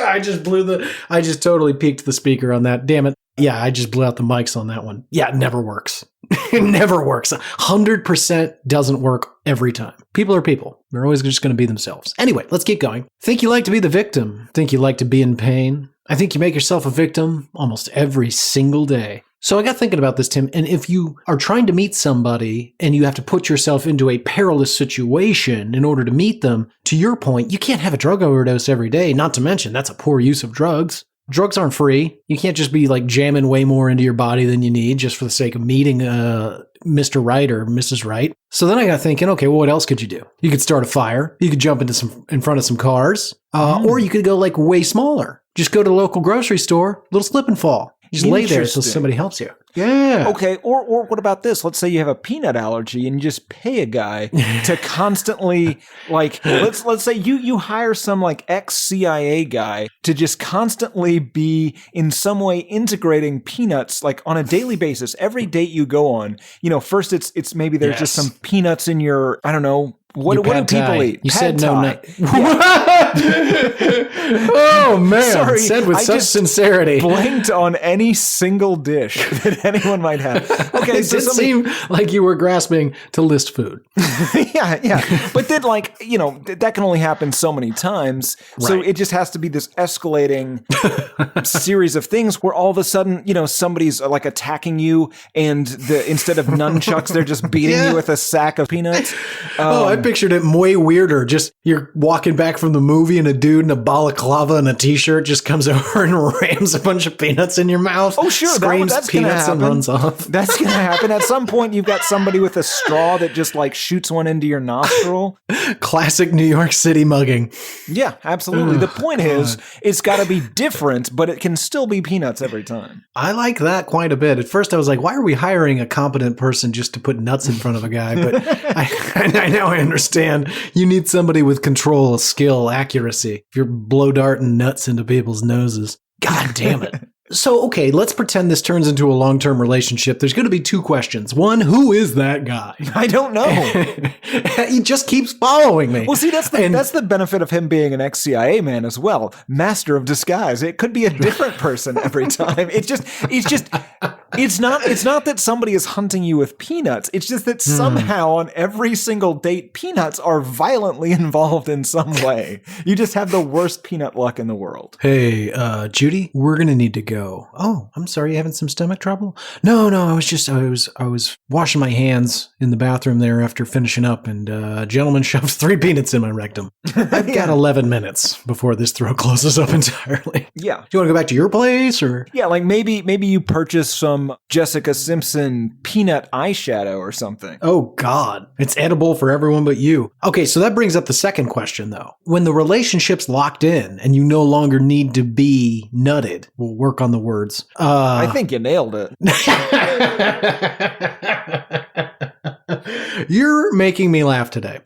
I just totally peaked the speaker on that. Damn it. Yeah, I just blew out the mics on that one. Yeah, it never works. It never works. 100% doesn't work every time. People are people. They're always just going to be themselves. Anyway, let's keep going. Think you like to be the victim. Think you like to be in pain. I think you make yourself a victim almost every single day. So I got thinking about this, Tim, and if you are trying to meet somebody and you have to put yourself into a perilous situation in order to meet them, to your point, you can't have a drug overdose every day, not to mention that's a poor use of drugs. Drugs aren't free. You can't just be like jamming way more into your body than you need just for the sake of meeting Mr. Right or Mrs. Right. So then I got thinking, okay, well, what else could you do? You could start a fire. You could jump in front of some cars, or you could go like way smaller. Just go to the local grocery store, little slip and fall. You just lay there until Interesting. somebody helps you. Yeah. Okay, or what about this? Let's say you have a peanut allergy and you just pay a guy to constantly, like, let's say you hire some like ex-CIA guy to just constantly be in some way integrating peanuts like on a daily basis. Every date you go on, first it's maybe there's just some peanuts in your, I don't know, what do people Thai. eat? You Pad said no. Thai. Oh man! Sorry, Said with I such just sincerity. Blanked on any single dish that anyone might have. Okay, It did seem like you were grasping to list food. yeah. But then, that can only happen so many times. So Right. it just has to be this escalating series of things where all of a sudden, somebody's like attacking you, and instead of nunchucks, they're just beating you with a sack of peanuts. I pictured it way weirder. Just you're walking back from the movie, and a dude in a balaclava and a t-shirt just comes over and rams a bunch of peanuts in your mouth. Oh, sure. Screams That's gonna peanuts and happen. runs off. That's going to happen. At some point, you've got somebody with a straw that just like shoots one into your nostril. Classic New York City mugging. Yeah, absolutely. The point is, it's got to be different, but it can still be peanuts every time. I like that quite a bit. At first, I was like, why are we hiring a competent person just to put nuts in front of a guy? But I now I understand. You need somebody with control, skill, accuracy. If you're blow darting nuts into people's noses. God damn it. So, okay, let's pretend this turns into a long-term relationship. There's going to be two questions. One, who is that guy? I don't know. He just keeps following me. Well, see, that's the benefit of him being an ex-CIA man as well. Master of disguise. It could be a different person every time. It's not that somebody is hunting you with peanuts. It's just that somehow on every single date, peanuts are violently involved in some way. You just have the worst peanut luck in the world. Hey, Judy, we're going to need to go. Oh, I'm sorry, you having some stomach trouble? No, I was washing my hands in the bathroom there after finishing up, and a gentleman shoved 3 peanuts in my rectum. I've got 11 minutes before this throat closes up entirely. Yeah. Do you want to go back to your place, or? Yeah, like maybe you purchase some Jessica Simpson peanut eyeshadow or something. Oh, God. It's edible for everyone but you. Okay, so that brings up the second question, though. When the relationship's locked in and you no longer need to be nutted, we'll work on the words. I think you nailed it. You're making me laugh today.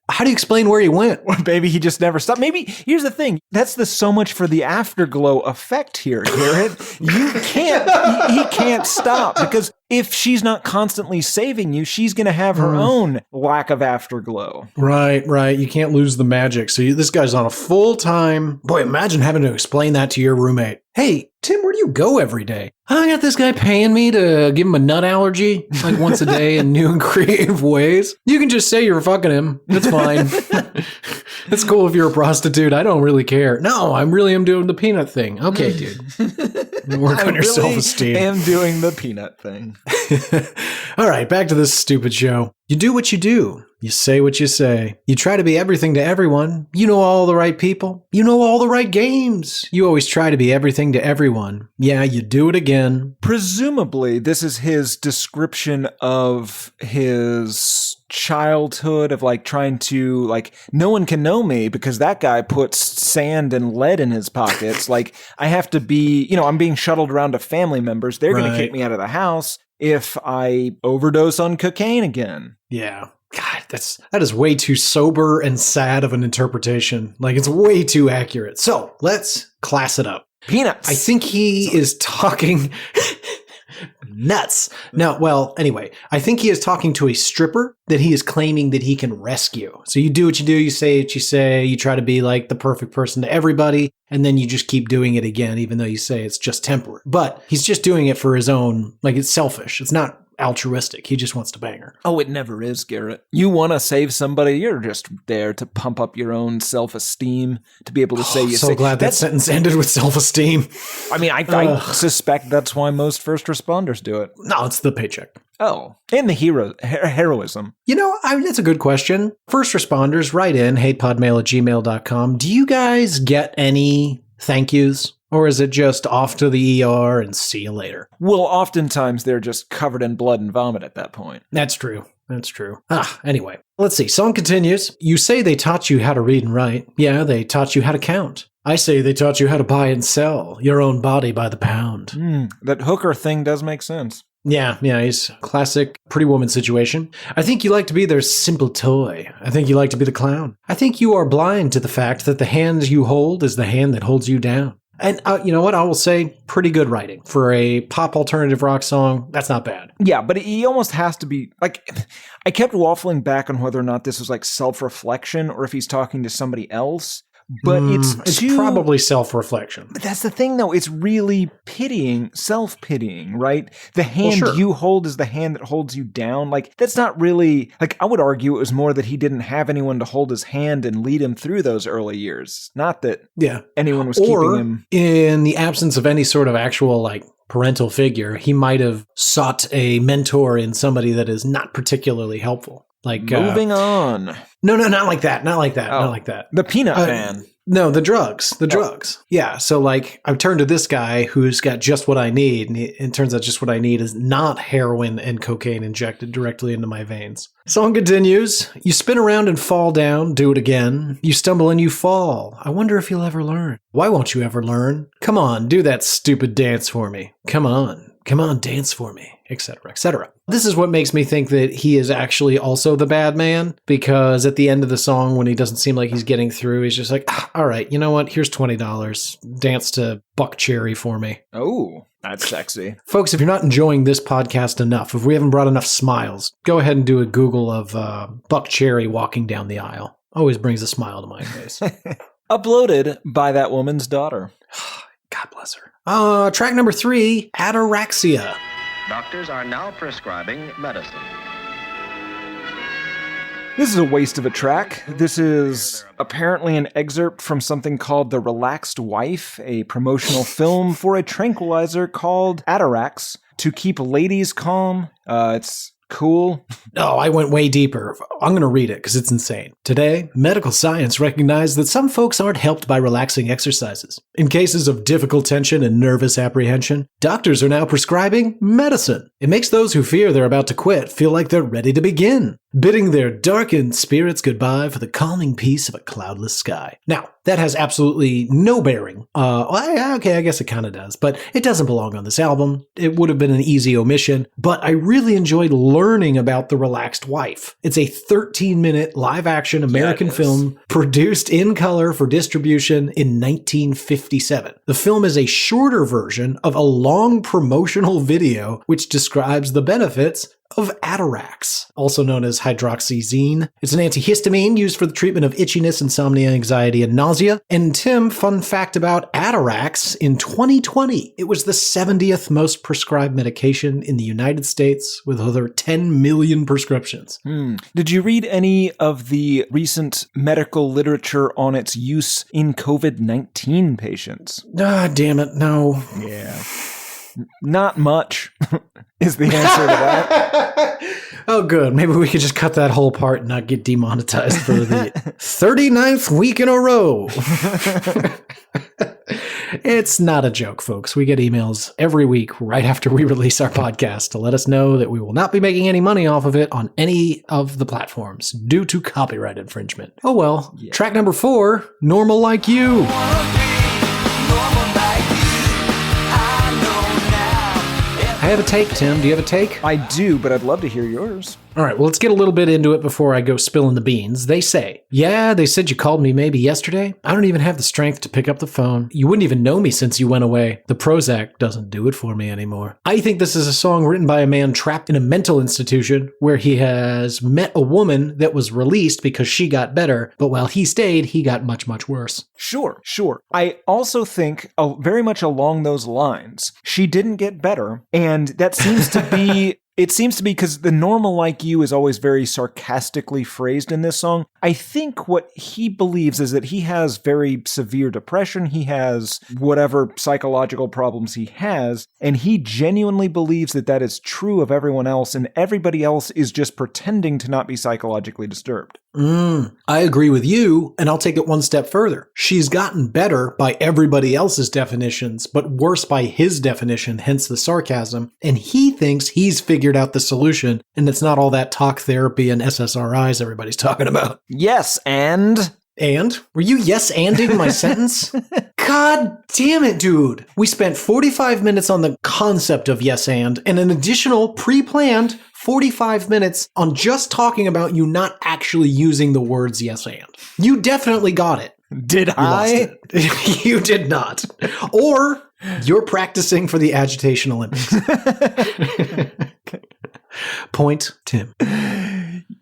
How do you explain where he went? Or maybe he just never stopped. Maybe, here's the thing. That's so much for the afterglow effect here, Garrett. He can't stop, because if she's not constantly saving you, she's going to have her own lack of afterglow. Right. You can't lose the magic. So this guy's on a full-time... Boy, imagine having to explain that to your roommate. Hey, Tim, where do you go every day? I got this guy paying me to give him a nut allergy, like once a day in new and creative ways. You can just say you're fucking him. That's fine. It's cool if you're a prostitute. I don't really care. No, I really am doing the peanut thing. Okay, dude. Work on your self-esteem. I am doing the peanut thing. All right, back to this stupid show. You do what you do. You say what you say. You try to be everything to everyone. You know all the right people. You know all the right games. You always try to be everything to everyone. Yeah, you do it again. Presumably, this is his description of his childhood, of like trying to, like, no one can know me because that guy puts sand and lead in his pockets. Like, I have to be, I'm being shuttled around to family members. They're going to kick me out of the house if I overdose on cocaine again. Yeah. God, that is way too sober and sad of an interpretation. Like, it's way too accurate. So let's class it up. Peanuts. I think he is talking nuts. No, well, anyway, I think he is talking to a stripper that he is claiming that he can rescue. So you do what you do, you say what you say, you try to be like the perfect person to everybody, and then you just keep doing it again, even though you say it's just temporary. But he's just doing it for his own, like, it's selfish. It's not altruistic. He just wants to bang her. Oh, it never is, Garrett. You want to save somebody, you're just there to pump up your own self-esteem, to be able to say you so say. Glad that sentence ended with self-esteem. I mean, I suspect that's why most first responders do it. No, it's the paycheck. Oh, and the heroism. That's a good question. First responders, write in, hatePodMail@gmail.com. Do you guys get any thank yous? Or is it just off to the ER and see you later? Well, oftentimes they're just covered in blood and vomit at that point. That's true. Anyway, let's see. Song continues. You say they taught you how to read and write. Yeah, they taught you how to count. I say they taught you how to buy and sell your own body by the pound. That hooker thing does make sense. Yeah, he's classic pretty woman situation. I think you like to be their simple toy. I think you like to be the clown. I think you are blind to the fact that the hand you hold is the hand that holds you down. And you know what? I will say pretty good writing. For a pop alternative rock song, that's not bad. Yeah, but he almost has to be, like, I kept waffling back on whether or not this was like self-reflection or if he's talking to somebody else. But it's probably self-reflection. But that's the thing, though. It's really pitying, self-pitying, right? The hand you hold is the hand that holds you down. Like, that's not really, like, I would argue it was more that he didn't have anyone to hold his hand and lead him through those early years. Not that anyone was keeping him. In the absence of any sort of actual, like, parental figure, he might have sought a mentor in somebody that is not particularly helpful. Like moving on. No, not like that. Not like that. Not like that. The Peanut Man. No, the drugs. The drugs. Yeah. So like I've turned to this guy who's got just what I need. And it turns out just what I need is not heroin and cocaine injected directly into my veins. Song continues. You spin around and fall down. Do it again. You stumble and you fall. I wonder if you'll ever learn. Why won't you ever learn? Come on, do that stupid dance for me. Come on, dance for me. Etc., etc. This is what makes me think that he is actually also the bad man, because at the end of the song, when he doesn't seem like he's getting through, he's just like, all right, you know what? Here's $20. Dance to Buck Cherry for me. Oh, that's sexy. Folks, if you're not enjoying this podcast enough, if we haven't brought enough smiles, go ahead and do a Google of Buck Cherry walking down the aisle. Always brings a smile to my face. Uploaded by that woman's daughter. God bless her. Track number 3, Ataraxia. Doctors are now prescribing medicine. This is a waste of a track. This is apparently an excerpt from something called The Relaxed Wife, a promotional film for a tranquilizer called Atarax to keep ladies calm. It's cool. No, I went way deeper. I'm going to read it because it's insane. Today, medical science recognized that some folks aren't helped by relaxing exercises. In cases of difficult tension and nervous apprehension, doctors are now prescribing medicine. It makes those who fear they're about to quit feel like they're ready to begin, bidding their darkened spirits goodbye for the calming peace of a cloudless sky. Now, that has absolutely no bearing. Okay, I guess it kind of does, but it doesn't belong on this album. It would have been an easy omission, but I really enjoyed learning about The Relaxed Wife. It's a 13-minute live-action American film produced in color for distribution in 1957. The film is a shorter version of a long promotional video which describes the benefits of Atarax, also known as hydroxyzine. It's an antihistamine used for the treatment of itchiness, insomnia, anxiety, and nausea. And Tim, fun fact about Atarax, in 2020, it was the 70th most prescribed medication in the United States with over 10 million prescriptions. Did you read any of the recent medical literature on its use in COVID-19 patients? Ah, damn it, no. Yeah. Not much is the answer to that. Oh, good. Maybe we could just cut that whole part and not get demonetized for the 39th week in a row. It's not a joke, folks. We get emails every week right after we release our podcast to let us know that we will not be making any money off of it on any of the platforms due to copyright infringement. Oh well. Yeah. Track number 4, Normal Like You. I have a take, Tim. Do you have a take? I do, but I'd love to hear yours. All right, well, let's get a little bit into it before I go spilling the beans. They say, yeah, they said you called me maybe yesterday. I don't even have the strength to pick up the phone. You wouldn't even know me since you went away. The Prozac doesn't do it for me anymore. I think this is a song written by a man trapped in a mental institution where he has met a woman that was released because she got better, but while he stayed, he got much, much worse. Sure. I also think very much along those lines. She didn't get better, and that seems to be... It seems to be because the Normal Like You is always very sarcastically phrased in this song. I think what he believes is that he has very severe depression. He has whatever psychological problems he has, and he genuinely believes that that is true of everyone else, and everybody else is just pretending to not be psychologically disturbed. I agree with you, and I'll take it one step further. She's gotten better by everybody else's definitions, but worse by his definition, hence the sarcasm, and he thinks he's figured out the solution, and it's not all that talk therapy and SSRIs everybody's talking about. Yes, and And? Were you yes-anding my sentence? God damn it, dude. We spent 45 minutes on the concept of yes and an additional pre-planned 45 minutes on just talking about you not actually using the words yes and. You definitely got it. Did I? You did not. Or you're practicing for the Agitation Olympics. Point, Tim.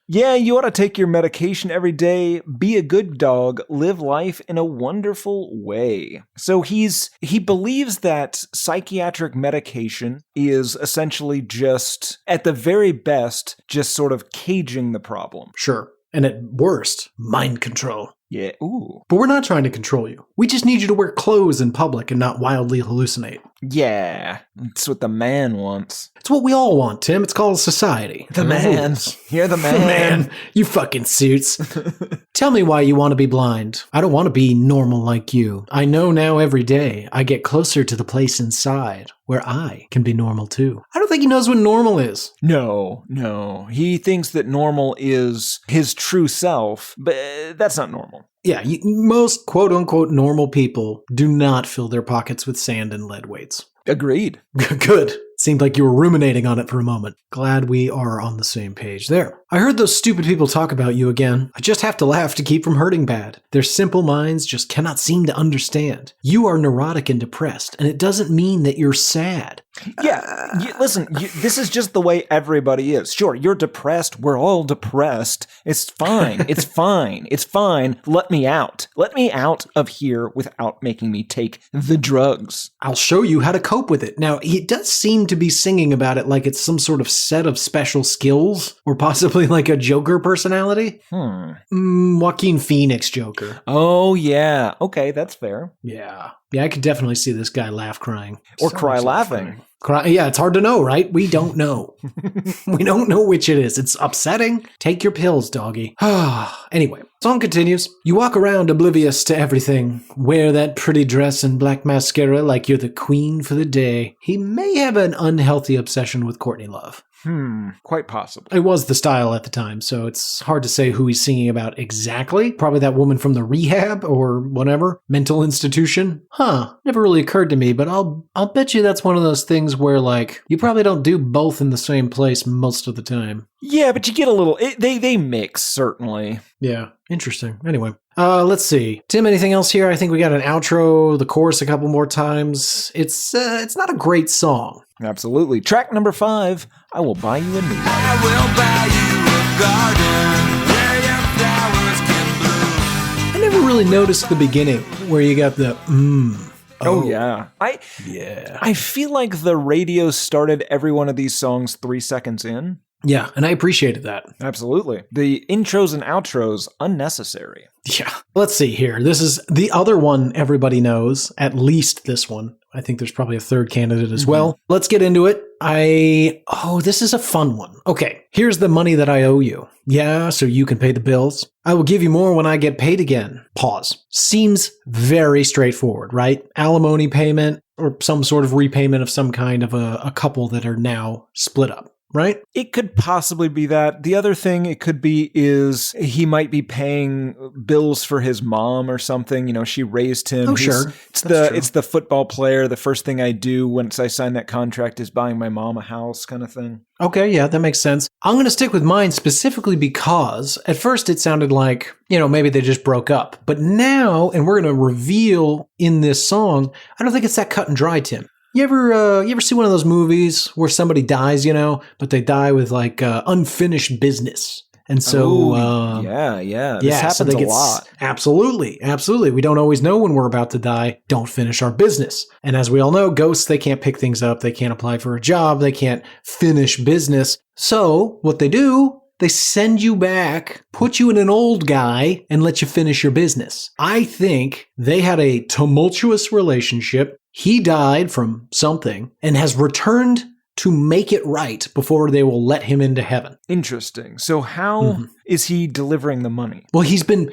Yeah, you ought to take your medication every day, be a good dog, live life in a wonderful way. So he believes that psychiatric medication is essentially just, at the very best, just sort of caging the problem. Sure. And at worst, mind control. Yeah, ooh. But we're not trying to control you. We just need you to wear clothes in public and not wildly hallucinate. Yeah, that's what the man wants. It's what we all want, Tim. It's called society. The man. You're the man. Man, you fucking suits. Tell me why you want to be blind. I don't want to be normal like you. I know now every day I get closer to the place inside where I can be normal too. I don't think he knows what normal is. No. He thinks that normal is his true self, but that's not normal. Yeah, most quote-unquote normal people do not fill their pockets with sand and lead weights. Agreed. Good. Seemed like you were ruminating on it for a moment. Glad we are on the same page there. I heard those stupid people talk about you again. I just have to laugh to keep from hurting bad. Their simple minds just cannot seem to understand. You are neurotic and depressed, and it doesn't mean that you're sad. Yeah, listen, this is just the way everybody is. Sure, you're depressed. We're all depressed. It's fine. It's fine. It's fine. Let me out. Let me out of here without making me take the drugs. I'll show you how to cope with it. Now, he does seem to be singing about it like it's some sort of set of special skills, or possibly like a Joker personality. Joaquin Phoenix Joker. Oh, yeah. Okay, that's fair. Yeah, I could definitely see this guy laugh crying. Or cry laughing. Yeah, it's hard to know, right? We don't know. We don't know which it is. It's upsetting. Take your pills, doggy. Anyway, song continues. You walk around oblivious to everything. Wear that pretty dress and black mascara like you're the queen for the day. He may have an unhealthy obsession with Courtney Love. Quite possible. It was the style at the time, so it's hard to say who he's singing about exactly. Probably that woman from the rehab or whatever, mental institution. Never really occurred to me, but I'll bet you that's one of those things where, like, you probably don't do both in the same place most of the time. Yeah, but you get a little, they mix, certainly. Yeah, interesting. Anyway, let's see. Tim, anything else here? I think we got an outro, the chorus a couple more times. It's not a great song. Absolutely. Track number 5, I Will Buy You a New One. I will buy you a garden where your flowers can bloom. I never really noticed the beginning where you got the Oh yeah. I feel like the radio started every one of these songs 3 seconds in. Yeah, and I appreciated that. Absolutely. The intros and outros, unnecessary. Yeah. Let's see here. This is the other one everybody knows, at least this one. I think there's probably a third candidate as well. Let's get into it. This is a fun one. Okay, here's the money that I owe you. Yeah, so you can pay the bills. I will give you more when I get paid again. Pause. Seems very straightforward, right? Alimony payment or some sort of repayment of some kind of a couple that are now split up. Right? It could possibly be that. The other thing it could be is he might be paying bills for his mom or something. You know, she raised him. Oh, sure. It's the football player. The first thing I do once I sign that contract is buying my mom a house kind of thing. Okay, yeah, that makes sense. I'm going to stick with mine specifically because at first it sounded like, maybe they just broke up. But now, and we're going to reveal in this song, I don't think it's that cut and dry, Tim. You ever see one of those movies where somebody dies, but they die with like unfinished business? And so, this happens a lot. Absolutely. We don't always know when we're about to die. Don't finish our business. And as we all know, ghosts, they can't pick things up. They can't apply for a job. They can't finish business. So what they do, they send you back, put you in an old guy, and let you finish your business. I think they had a tumultuous relationship. He died from something and has returned to make it right before they will let him into heaven. Interesting. So how is he delivering the money? Well, he's been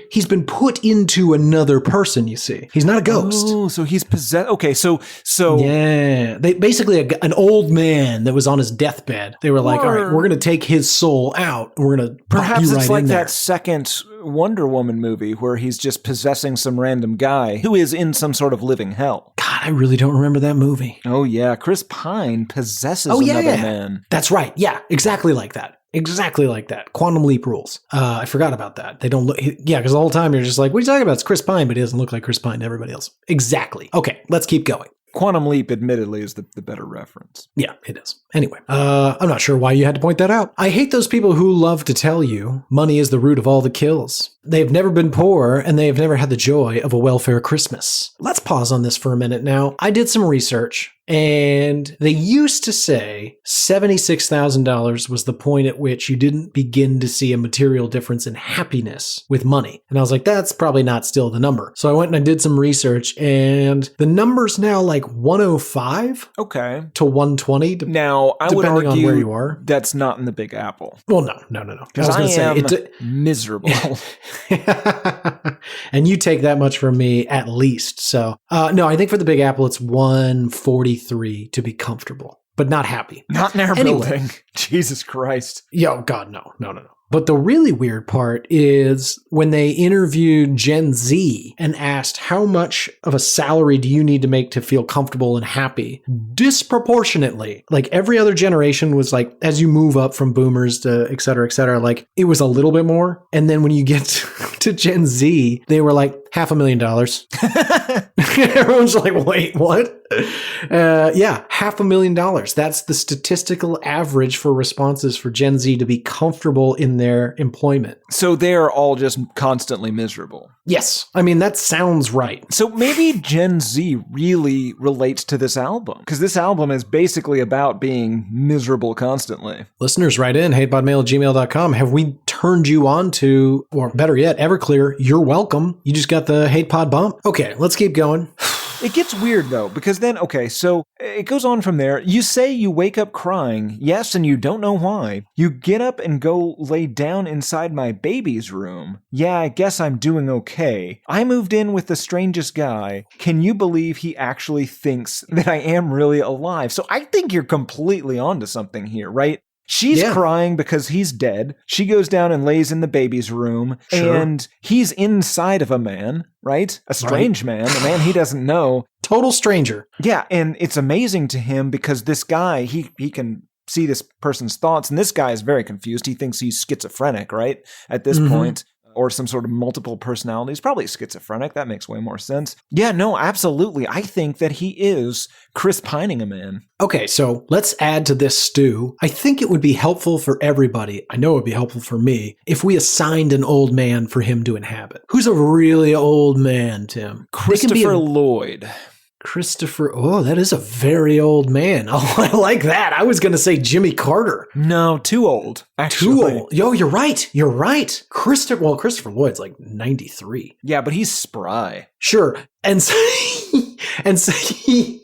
put into another person, you see. He's not a ghost. Oh, so he's possessed. Okay, so Yeah. They basically an old man that was on his deathbed. They were like, all right, we're going to take his soul out. And we're going to perhaps it's like there. that second Wonder Woman movie where he's just possessing some random guy who is in some sort of living hell. God, I really don't remember that movie. Oh yeah, Chris Pine possesses another man. That's right. Yeah, exactly like that. Exactly like that. Quantum leap rules. I forgot about that. They don't look. Yeah, because the whole time you're just like, what are you talking about? It's Chris Pine, but he doesn't look like Chris Pine to everybody else. Exactly. Okay, let's keep going. Quantum Leap, admittedly, is the better reference. Yeah, it is. Anyway, I'm not sure why you had to point that out. I hate those people who love to tell you money is the root of all the kills. They've never been poor, and they have never had the joy of a welfare Christmas. Let's pause on this for a minute now. I did some research, and they used to say $76,000 was the point at which you didn't begin to see a material difference in happiness with money. And I was like, that's probably not still the number. So I went and I did some research, and the number's now like 105 to 120. Now, I would depending argue on where you are. That's not in the Big Apple. Well, no. Because I am miserable. And you take that much from me at least. So, no, I think for the Big Apple, it's 143 to be comfortable, but not happy. Not in our building. Jesus Christ. Yo, God, no. But the really weird part is when they interviewed Gen Z and asked how much of a salary do you need to make to feel comfortable and happy? Disproportionately, like every other generation was like, as you move up from boomers to et cetera, like it was a little bit more. And then when you get to Gen Z, they were like $500,000. Everyone's like, wait, what? Yeah, $500,000. That's the statistical average for responses for Gen Z to be comfortable in their employment. So they're all just constantly miserable. Yes. I mean, that sounds right. So maybe Gen Z really relates to this album, because this album is basically about being miserable constantly. Listeners, write in, hatePodMail@gmail.com. Have we turned you on to, or better yet, Everclear? You're welcome. You just got the HatePod bump. Okay, let's keep going. It gets weird, though, because then, okay, so it goes on from there. You say you wake up crying, yes, and you don't know why. You get up and go lay down inside my baby's room. Yeah, I guess I'm doing okay. I moved in with the strangest guy. Can you believe he actually thinks that I am really alive? So I think you're completely onto something here, right? She's crying because he's dead. She goes down and lays in the baby's room, and he's inside of a man, right? A strange man, a man he doesn't know. Total stranger. Yeah, and it's amazing to him because this guy, he can see this person's thoughts, and this guy is very confused. He thinks he's schizophrenic, right? At this point. Or some sort of multiple personalities, probably schizophrenic. That makes way more sense. Yeah, no, absolutely. I think that he is Chris Pining a man. Okay, so let's add to this stew. I think it would be helpful for everybody. I know it would be helpful for me if we assigned an old man for him to inhabit. Who's a really old man, Tim? Christopher Lloyd. Christopher, oh, that is a very old man. Oh, I like that. I was going to say Jimmy Carter. No, too old. Actually. Too old. Yo, you're right. Christopher Lloyd's like 93. Yeah, but he's spry. Sure. And so he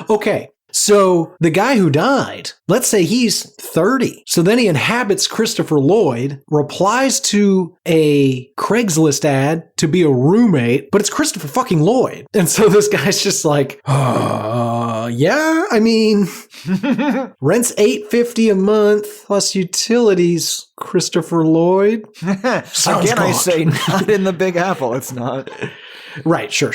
okay. So the guy who died, let's say he's 30. So then he inhabits Christopher Lloyd, replies to a Craigslist ad to be a roommate, but it's Christopher fucking Lloyd. And so this guy's just like, yeah, I mean, rent's $850 a month plus utilities, Christopher Lloyd. Again, I say not in the Big Apple. It's not. Right, sure.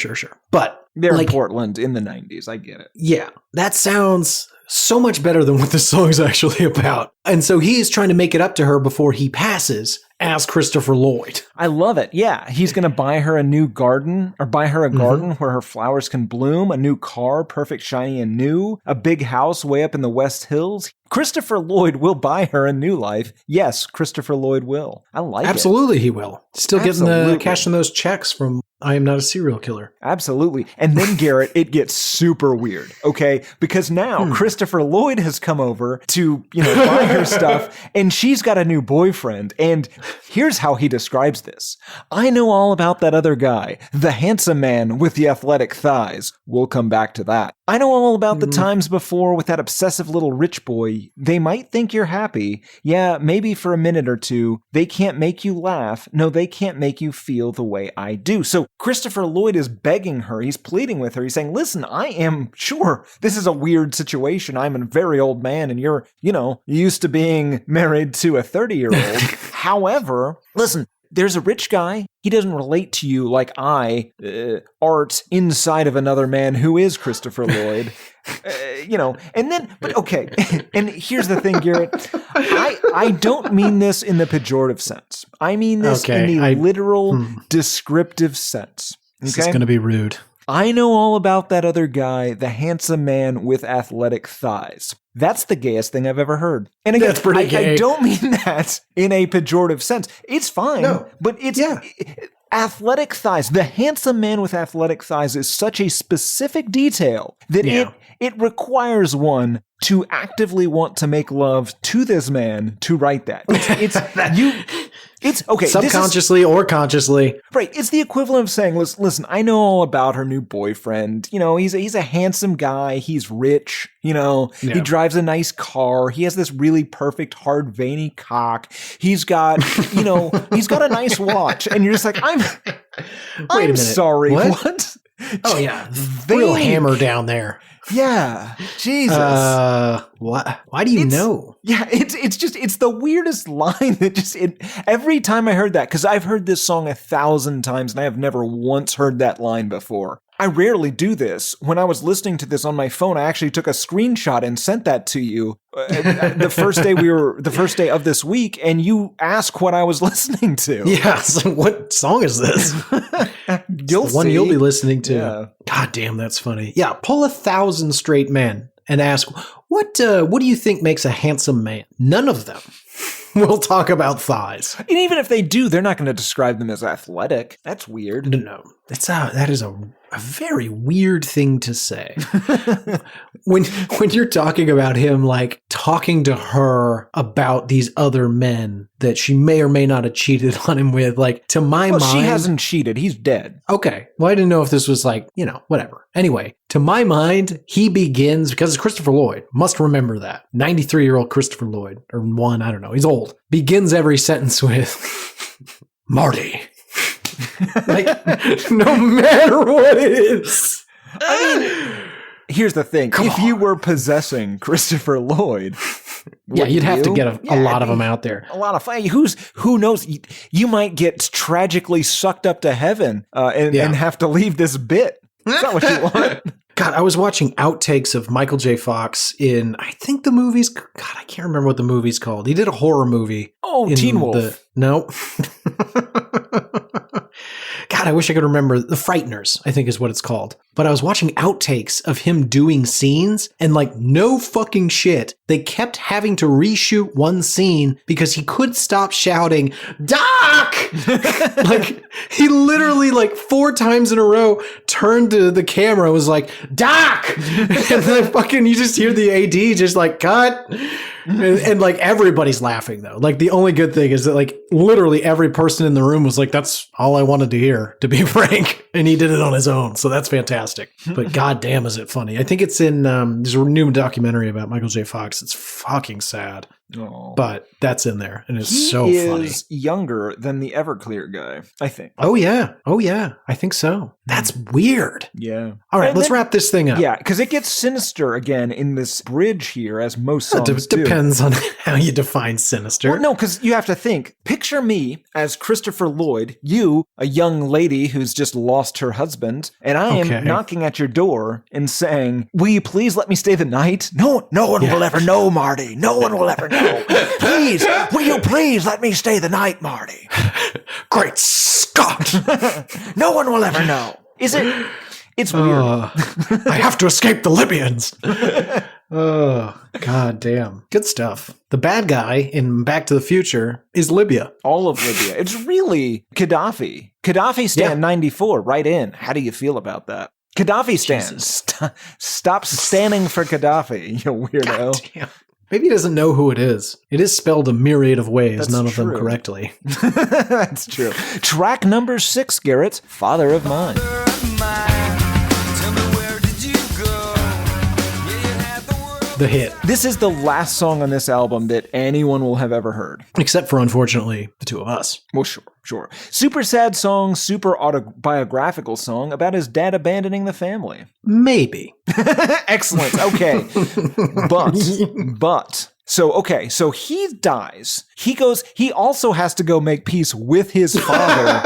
But they're in Portland in the 90s. I get it. Yeah, that sounds so much better than what the song's actually about. And so he's trying to make it up to her before he passes as Christopher Lloyd. I love it. Yeah, he's going to buy her a new garden, or buy her a garden where her flowers can bloom, a new car, perfect, shiny, and new, a big house way up in the West Hills. Christopher Lloyd will buy her a new life. Yes, Christopher Lloyd will. I like Absolutely, he will. Still getting the cashing those checks from I Am Not a Serial Killer. Absolutely. And then, Garrett, it gets super weird, okay? Because now Christopher Lloyd has come over to, buy her stuff, and she's got a new boyfriend. And here's how he describes this. I know all about that other guy, the handsome man with the athletic thighs. We'll come back to that. I know all about the times before with that obsessive little rich boy. They might think you're happy. Yeah, maybe for a minute or two. They can't make you laugh. No, they can't make you feel the way I do. So Christopher Lloyd is begging her. He's pleading with her. He's saying, listen, I am sure this is a weird situation. I'm a very old man and you're, used to being married to a 30-year-old. However, listen, there's a rich guy. He doesn't relate to you like art inside of another man who is Christopher Lloyd. But okay. And here's the thing, Garrett. I don't mean this in the pejorative sense. I mean this in the literal descriptive sense. Okay? This is going to be rude. I know all about that other guy, the handsome man with athletic thighs. That's the gayest thing I've ever heard. And again, That's pretty gay. I don't mean that in a pejorative sense. It's fine, but it's athletic thighs. The handsome man with athletic thighs is such a specific detail that it requires one to actively want to make love to this man to write that. It's okay. Subconsciously or consciously. Right. It's the equivalent of saying, listen, I know all about her new boyfriend. He's a handsome guy. He's rich. He drives a nice car. He has this really perfect, hard, veiny cock. He's got, he's got a nice watch. And you're just like, I'm sorry. What? Oh, yeah. Real hammer down there. Yeah. Jesus. What? Why do you know? Yeah, it's the weirdest line that every time I heard that, because I've heard this song 1,000 times and I have never once heard that line before. I rarely do this. When I was listening to this on my phone, I actually took a screenshot and sent that to you the first day of this week, and you asked what I was listening to. Yeah, so what song is this? You'll see. You'll be listening to. Yeah. God damn, that's funny. Yeah, pull 1,000 straight men and ask, what do you think makes a handsome man? None of them will talk about thighs. And even if they do, they're not going to describe them as athletic. That's weird. No. That is a very weird thing to say. when you're talking about him, like talking to her about these other men that she may or may not have cheated on him with, like to my mind, she hasn't cheated. He's dead. Okay. Well, I didn't know if this was like, whatever. Anyway, to my mind, he begins, because it's Christopher Lloyd, must remember that. 93-year-old Christopher Lloyd, or one, I don't know. He's old. Begins every sentence with, Marty. Like, no matter what it is. I mean, here's the thing. If you were possessing Christopher Lloyd, you'd have to get a lot of them out there. A lot of fun. Who knows? You might get tragically sucked up to heaven and have to leave this bit. Is that what you want? God, I was watching outtakes of Michael J. Fox in, I think the movie's, God, I can't remember what the movie's called. He did a horror movie. Oh, Teen Wolf. No. God, I wish I could remember. The Frighteners, I think is what it's called. But I was watching outtakes of him doing scenes, and like, no fucking shit, they kept having to reshoot one scene because he couldn't stop shouting, Doc! Like, he literally, like, 4 times in a row turned to the camera and was like, Doc! And then fucking, you just hear the AD just like, cut! And like, everybody's laughing though. Like, the only good thing is that like, literally every person in the room was like, that's all I wanted to hear, to be frank. And he did it on his own. So that's fantastic. But goddamn, is it funny. I think it's in, there's a new documentary about Michael J. Fox. It's fucking sad. Oh. But that's in there, and it's so funny. He is younger than the Everclear guy, I think. Oh yeah, I think so. That's weird. Yeah. All right, let's wrap this thing up. Yeah, because it gets sinister again in this bridge here, as most songs do. Depends on how you define sinister. Well, no, because you have to think. Picture me as Christopher Lloyd, you, a young lady who's just lost her husband, and I am knocking at your door and saying, will you please let me stay the night? No one will ever know, Marty. No one will ever know. Please, will you please let me stay the night, Marty? Great Scott! No one will ever know. Is it? It's weird. I have to escape the Libyans. Oh, god damn. Good stuff. The bad guy in Back to the Future is Libya. All of Libya. It's really Gaddafi. Gaddafi stand 94 right in. How do you feel about that? Gaddafi stands. Stop standing for Gaddafi, you weirdo. God damn. Maybe he doesn't know who it is. It is spelled a myriad of ways, none of them correctly. That's true. Track number 6, Garrett, Father of Mine. Tell me, where did you go? the hit. This is the last song on this album that anyone will have ever heard. Except for, unfortunately, the two of us. Well, sure. Super sad song, super autobiographical song about his dad abandoning the family. Maybe. Excellent. Okay. But. So he dies. He also has to go make peace with his father.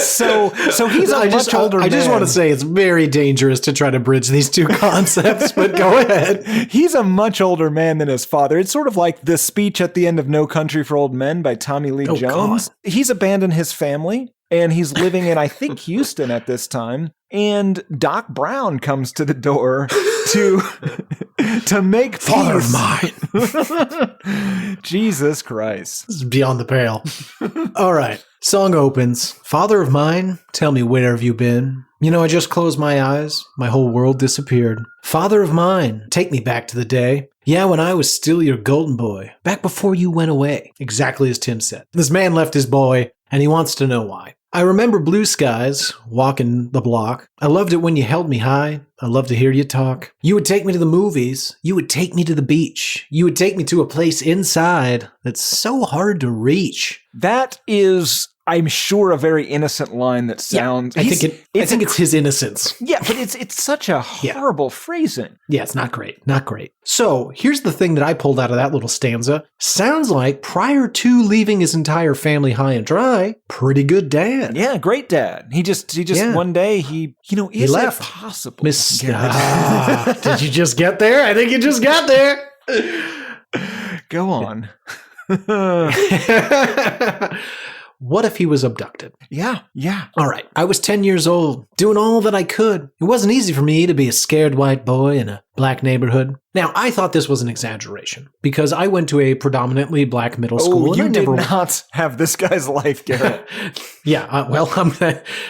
so he's a much older man. I just want to say it's very dangerous to try to bridge these two concepts, but go ahead. He's a much older man than his father. It's sort of like the speech at the end of No Country for Old Men by Tommy Lee Jones. God. He's abandoned his family. And he's living in, I think, Houston at this time. And Doc Brown comes to the door to make peace. Father of mine. Jesus Christ. This is beyond the pale. All right. Song opens. Father of mine, tell me where have you been? You know, I just closed my eyes. My whole world disappeared. Father of mine, take me back to the day. Yeah, when I was still your golden boy. Back before you went away. Exactly as Tim said. This man left his boy, and he wants to know why. I remember blue skies, walking the block. I loved it when you held me high. I loved to hear you talk. You would take me to the movies. You would take me to the beach. You would take me to a place inside that's so hard to reach. That is, I'm sure, a very innocent line that sounds... I think it's his innocence. Yeah, but it's such a horrible phrasing. Yeah, it's not great. Not great. So here's the thing that I pulled out of that little stanza. Sounds like prior to leaving his entire family high and dry, pretty good dad. Yeah, great dad. He just one day he is left. It possible? Did you just get there? I think you just got there. Go on. What if he was abducted? Yeah. All right. I was 10 years old, doing all that I could. It wasn't easy for me to be a scared white boy in a black neighborhood. Now, I thought this was an exaggeration because I went to a predominantly black middle school. Oh, you did not have this guy's life, Garrett.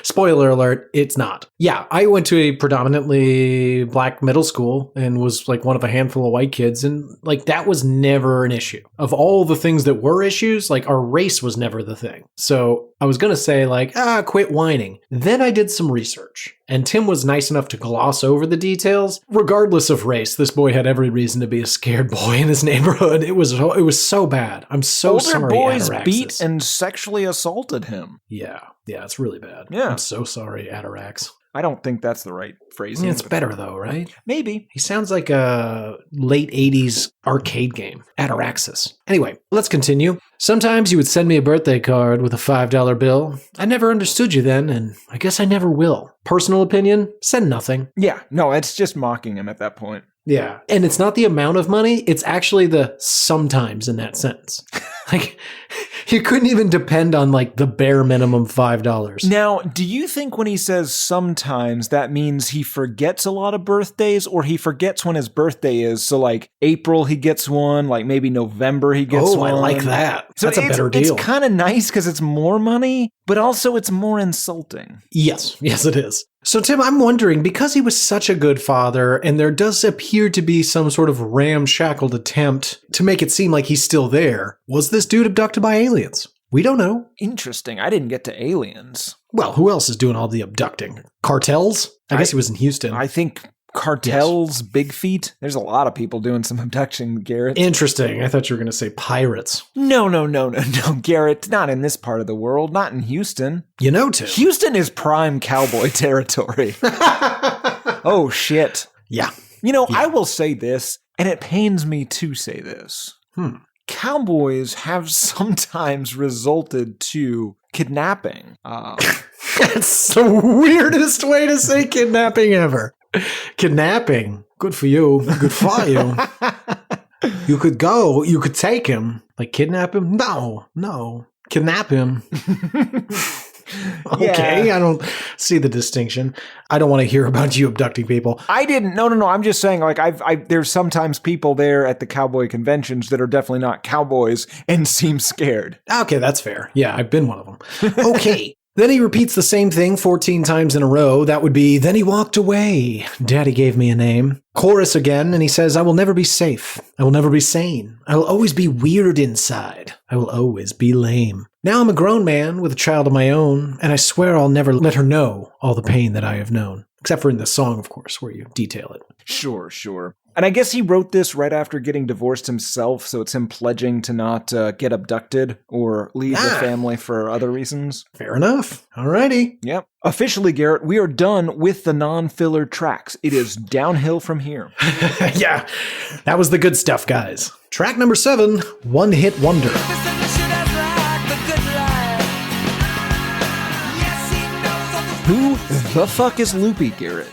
Spoiler alert, it's not. Yeah, I went to a predominantly black middle school and was like one of a handful of white kids. And like that was never an issue. Of all the things that were issues, like our race was never the thing. So I was going to say like, quit whining. Then I did some research. And Tim was nice enough to gloss over the details. Regardless of race, this boy had every reason to be a scared boy in his neighborhood. It was so bad. I'm so sorry. Older boys Ataraxis. beat and sexually assaulted him. Yeah, it's really bad. Yeah. I'm so sorry, Atarax. I don't think that's the right phrasing. It's better though, right? Maybe. He sounds like a late 80s arcade game. Ataraxis. Anyway, let's continue. Sometimes you would send me a birthday card with a $5 bill. I never understood you then, and I guess I never will. Personal opinion? Send nothing. Yeah, no, it's just mocking him at that point. Yeah. And it's not the amount of money, it's actually the sometimes in that sentence. Like, you couldn't even depend on like the bare minimum $5. Now, do you think when he says sometimes that means he forgets a lot of birthdays or he forgets when his birthday is? So like April he gets one, like maybe November he gets one. I like that. So that's a better deal. It's kind of nice because it's more money, but also it's more insulting. Yes, it is. So Tim, I'm wondering, because he was such a good father, and there does appear to be some sort of ramshackled attempt to make it seem like he's still there, was this dude abducted by aliens? We don't know. Interesting. I didn't get to aliens. Well, who else is doing all the abducting? Cartels? I guess he was in Houston. I think cartels, yes. Big feet. There's a lot of people doing some abduction, Garrett. Interesting. I thought you were going to say pirates. No, Garrett. Not in this part of the world. Not in Houston. You know, Tim. Houston is prime cowboy territory. Oh, shit. Yeah. You know, I will say this, and it pains me to say this. Cowboys have sometimes resulted to kidnapping. That's the weirdest way to say kidnapping ever. Kidnapping. Good for you. Good for you. You could go. You could take him. Like kidnap him? No. Kidnap him. Okay, I don't see the distinction. I don't want to hear about you abducting people. I didn't. No. I'm just saying, like, there's sometimes people there at the cowboy conventions that are definitely not cowboys and seem scared. Okay, that's fair. Yeah, I've been one of them. Okay. Then he repeats the same thing 14 times in a row. That would be, then he walked away. Daddy gave me a name. Chorus again, and he says, I will never be safe. I will never be sane. I will always be weird inside. I will always be lame. Now I'm a grown man with a child of my own, and I swear I'll never let her know all the pain that I have known. Except for in the song, of course, where you detail it. Sure. And I guess he wrote this right after getting divorced himself, so it's him pledging to not get abducted or leave the family for other reasons. Fair enough. Alrighty. Yep. Officially, Garrett, we are done with the non-filler tracks. It is downhill from here. Yeah, that was the good stuff, guys. Track number 7, One Hit Wonder. Who the fuck is Loopy, Garrett?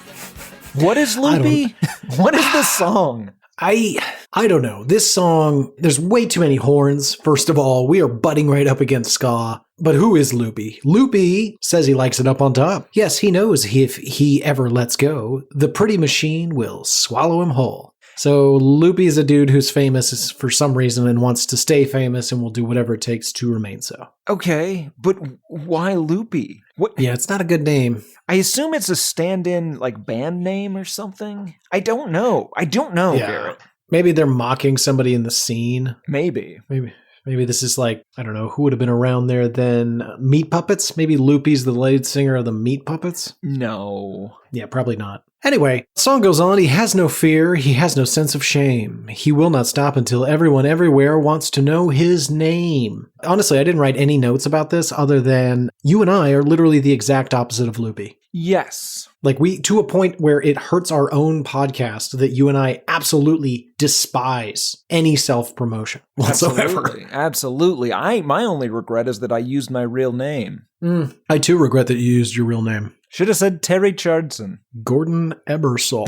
What is Loopy? What is this song? I don't know. This song, there's way too many horns. First of all, we are butting right up against ska. But who is Loopy? Loopy says he likes it up on top. Yes, he knows if he ever lets go, the pretty machine will swallow him whole. So Loopy is a dude who's famous for some reason and wants to stay famous and will do whatever it takes to remain so. Okay, but why Loopy? What? Yeah, it's not a good name. I assume it's a stand-in, like, band name or something? I don't know, Garrett. Maybe they're mocking somebody in the scene. Maybe. Maybe this is like, I don't know, who would have been around there then? Meat Puppets? Maybe Loopy's the lead singer of the Meat Puppets? No. Yeah, probably not. Anyway, the song goes on. He has no fear. He has no sense of shame. He will not stop until everyone everywhere wants to know his name. Honestly, I didn't write any notes about this other than you and I are literally the exact opposite of Loopy. Yes. Like to a point where it hurts our own podcast that you and I absolutely despise any self-promotion whatsoever. Absolutely. My only regret is that I used my real name. I too regret that you used your real name. Should have said Terry Chardson. Gordon Ebersol.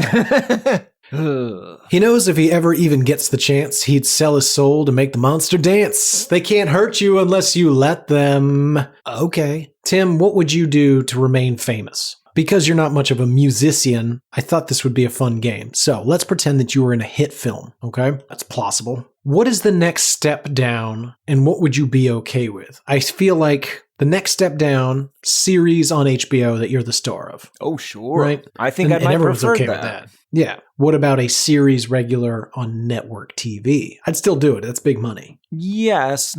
He knows if he ever even gets the chance, he'd sell his soul to make the monster dance. They can't hurt you unless you let them. Okay. Tim, what would you do to remain famous? Because you're not much of a musician, I thought this would be a fun game. So let's pretend that you were in a hit film, okay? That's plausible. What is the next step down, and what would you be okay with? I feel like the next step down series on HBO that you're the star of. Oh, sure. Right? I think I might prefer that. Yeah. What about a series regular on network TV? I'd still do it. That's big money. Yes.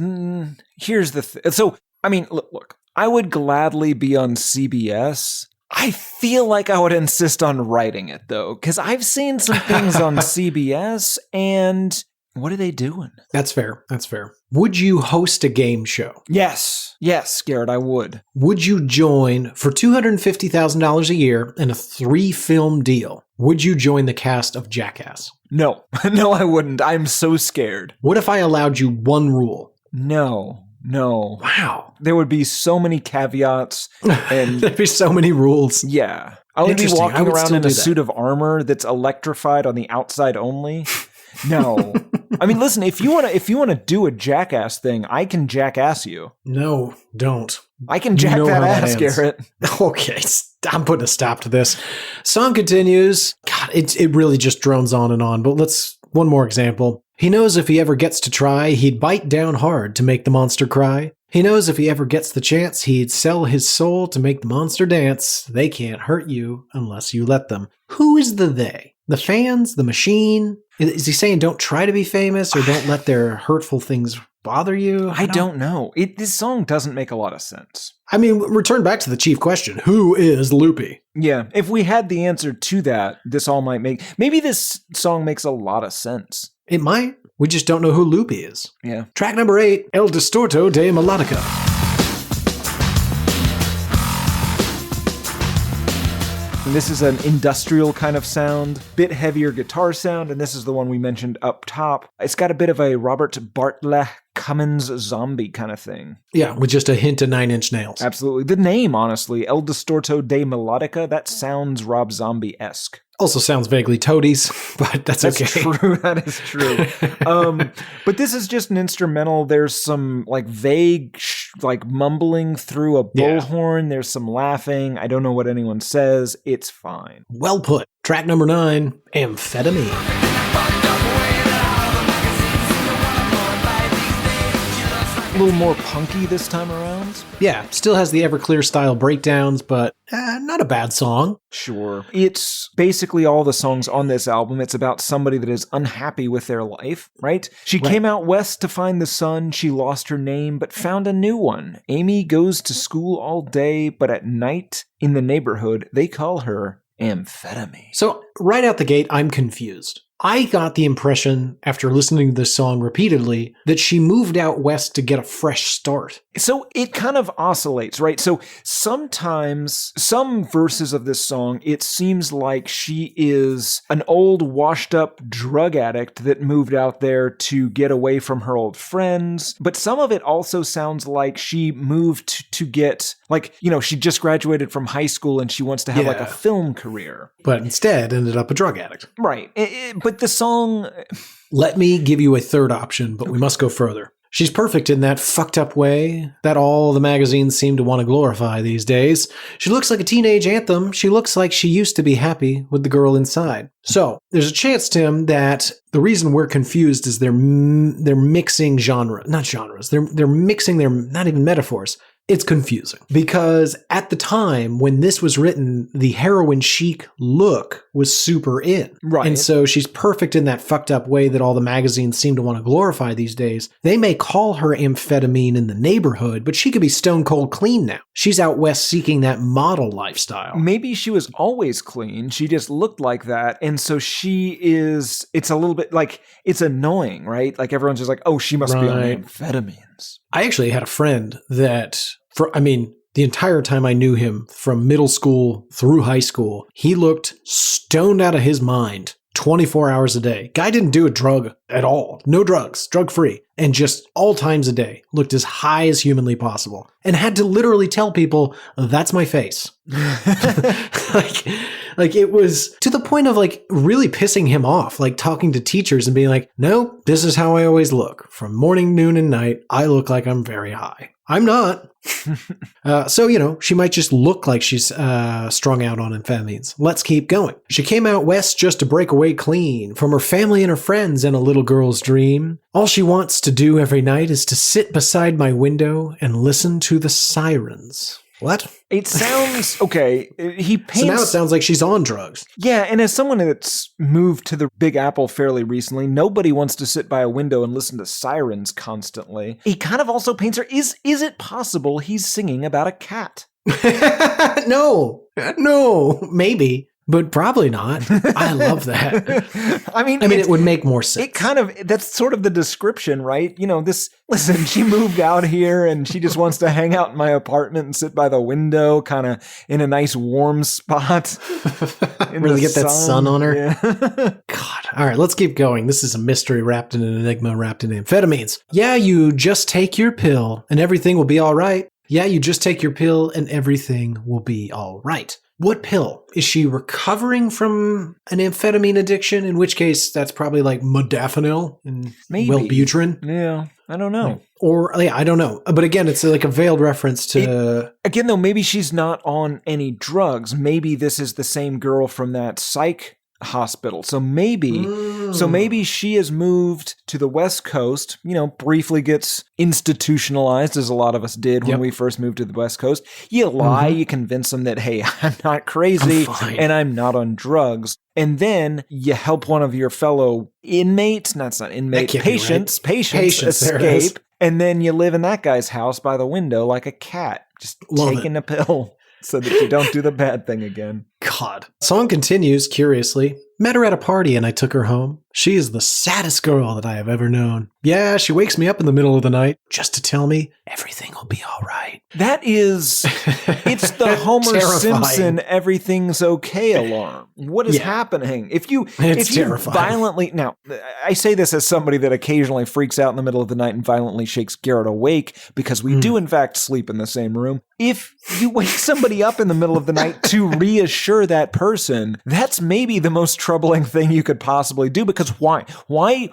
Here's the thing. So, I mean, look, I would gladly be on CBS. I feel like I would insist on writing it, though, because I've seen some things on CBS, and what are they doing? That's fair. Would you host a game show? Yes, Garrett, I would. Would you join for $250,000 a year and a 3-film deal? Would you join the cast of Jackass? No, I wouldn't. I'm so scared. What if I allowed you one rule? No. Wow. There would be so many caveats and there'd be so many rules. Yeah. I would be walking around in a suit of armor that's electrified on the outside only. No. I mean, listen, if you want to do a Jackass thing, I can Jackass you. No, don't. I can jack that ass, Garrett. Okay, I'm putting a stop to this. Song continues. God, it really just drones on and on, but one more example. He knows if he ever gets to try, he'd bite down hard to make the monster cry. He knows if he ever gets the chance, he'd sell his soul to make the monster dance. They can't hurt you unless you let them. Who is the they? The fans? The machine? Is he saying don't try to be famous or don't let their hurtful things bother you? I don't know. This song doesn't make a lot of sense. I mean, return back to the chief question. Who is Loopy? Yeah, if we had the answer to that, this all might make... Maybe this song makes a lot of sense. It might. We just don't know who Loopy is. Yeah. Track number 8, El Distorto de Melodica. And this is an industrial kind of sound, bit heavier guitar sound, and this is the one we mentioned up top. It's got a bit of a Robert Bartlett Cummins zombie kind of thing. Yeah, with just a hint of 9 Inch Nails. Absolutely. The name, honestly, El Distorto de Melodica, that sounds Rob Zombie-esque. Also sounds vaguely Toadies, but that's okay. True. That is true. But this is just an instrumental. There's some like vague, mumbling through a bullhorn. There's some laughing. I don't know what anyone says. It's fine. Well put. Track number 9, Amphetamine. A little more punky this time around. Yeah, still has the Everclear style breakdowns, but not a bad song. Sure. It's basically all the songs on this album. It's about somebody that is unhappy with their life, right? She came out west to find the sun. She lost her name, but found a new one. Amy goes to school all day, but at night in the neighborhood, they call her Amphetamine. So right out the gate, I'm confused. I got the impression, after listening to this song repeatedly, that she moved out west to get a fresh start. So it kind of oscillates, right? So sometimes, some verses of this song, it seems like she is an old, washed-up drug addict that moved out there to get away from her old friends. But some of it also sounds like she moved to get, like, you know, she just graduated from high school and she wants to have like a film career. But instead ended up a drug addict. Right. But the song... Let me give you a third option, but we must go further. She's perfect in that fucked up way that all the magazines seem to want to glorify these days. She looks like a teenage anthem. She looks like she used to be happy with the girl inside. So there's a chance, Tim, that the reason we're confused is they're mixing not genres. They're mixing their, not even metaphors. It's confusing because at the time when this was written, the heroin chic look was super in. Right. And so she's perfect in that fucked up way that all the magazines seem to want to glorify these days. They may call her Amphetamine in the neighborhood, but she could be stone cold clean now. She's out west seeking that model lifestyle. Maybe she was always clean. She just looked like that. And so it's a little bit like, it's annoying, right? Like everyone's just like, oh, she must be on amphetamines. I actually had a friend that, the entire time I knew him, from middle school through high school, he looked stoned out of his mind 24 hours a day. Guy didn't do a drug at all. No drugs, drug-free. And just all times a day, looked as high as humanly possible. And had to literally tell people, that's my face. Like it was to the point of like really pissing him off, like talking to teachers and being like, no, this is how I always look. From morning, noon, and night, I look like I'm very high. I'm not. So, she might just look like she's strung out on amphetamines. Let's keep going. She came out west just to break away clean from her family and her friends and a little girl's dream. All she wants to do every night is to sit beside my window and listen to the sirens. What? It sounds okay. He paints. So now it sounds like she's on drugs. Yeah, and as someone that's moved to the Big Apple fairly recently, nobody wants to sit by a window and listen to sirens constantly. He kind of also paints her. Is it possible he's singing about a cat? No, maybe. But probably not. I love that. I mean, it would make more sense. That's sort of the description, right? Listen, she moved out here and she just wants to hang out in my apartment and sit by the window, kind of in a nice warm spot. Really get that sun on her. Yeah. God. All right, let's keep going. This is a mystery wrapped in an enigma wrapped in amphetamines. Yeah, you just take your pill and everything will be all right. Yeah, you just take your pill and everything will be all right. What pill? Is she recovering from an amphetamine addiction? In which case, that's probably like modafinil and Wellbutrin. Yeah, I don't know. I don't know. But again, it's like a veiled reference to... Again, though, maybe she's not on any drugs. Maybe this is the same girl from that psych hospital. So maybe she has moved to the West Coast, briefly gets institutionalized, as a lot of us did when we first moved to the West Coast. You lie, you convince them that, hey, I'm not crazy and I'm not on drugs. And then you help one of your fellow inmates, patients escape. And then you live in that guy's house by the window like a cat, just taking a pill so that you don't do the bad thing again. God. Song continues, curiously. Met her at a party and I took her home. She is the saddest girl that I have ever known. Yeah, she wakes me up in the middle of the night just to tell me everything will be all right. It's the Homer Simpson everything's okay alarm. What is happening? If you violently, now I say this as somebody that occasionally freaks out in the middle of the night and violently shakes Garrett awake, because we do in fact sleep in the same room. If you wake somebody up in the middle of the night to reassure that person, that's maybe the most troubling thing you could possibly do, because why? Why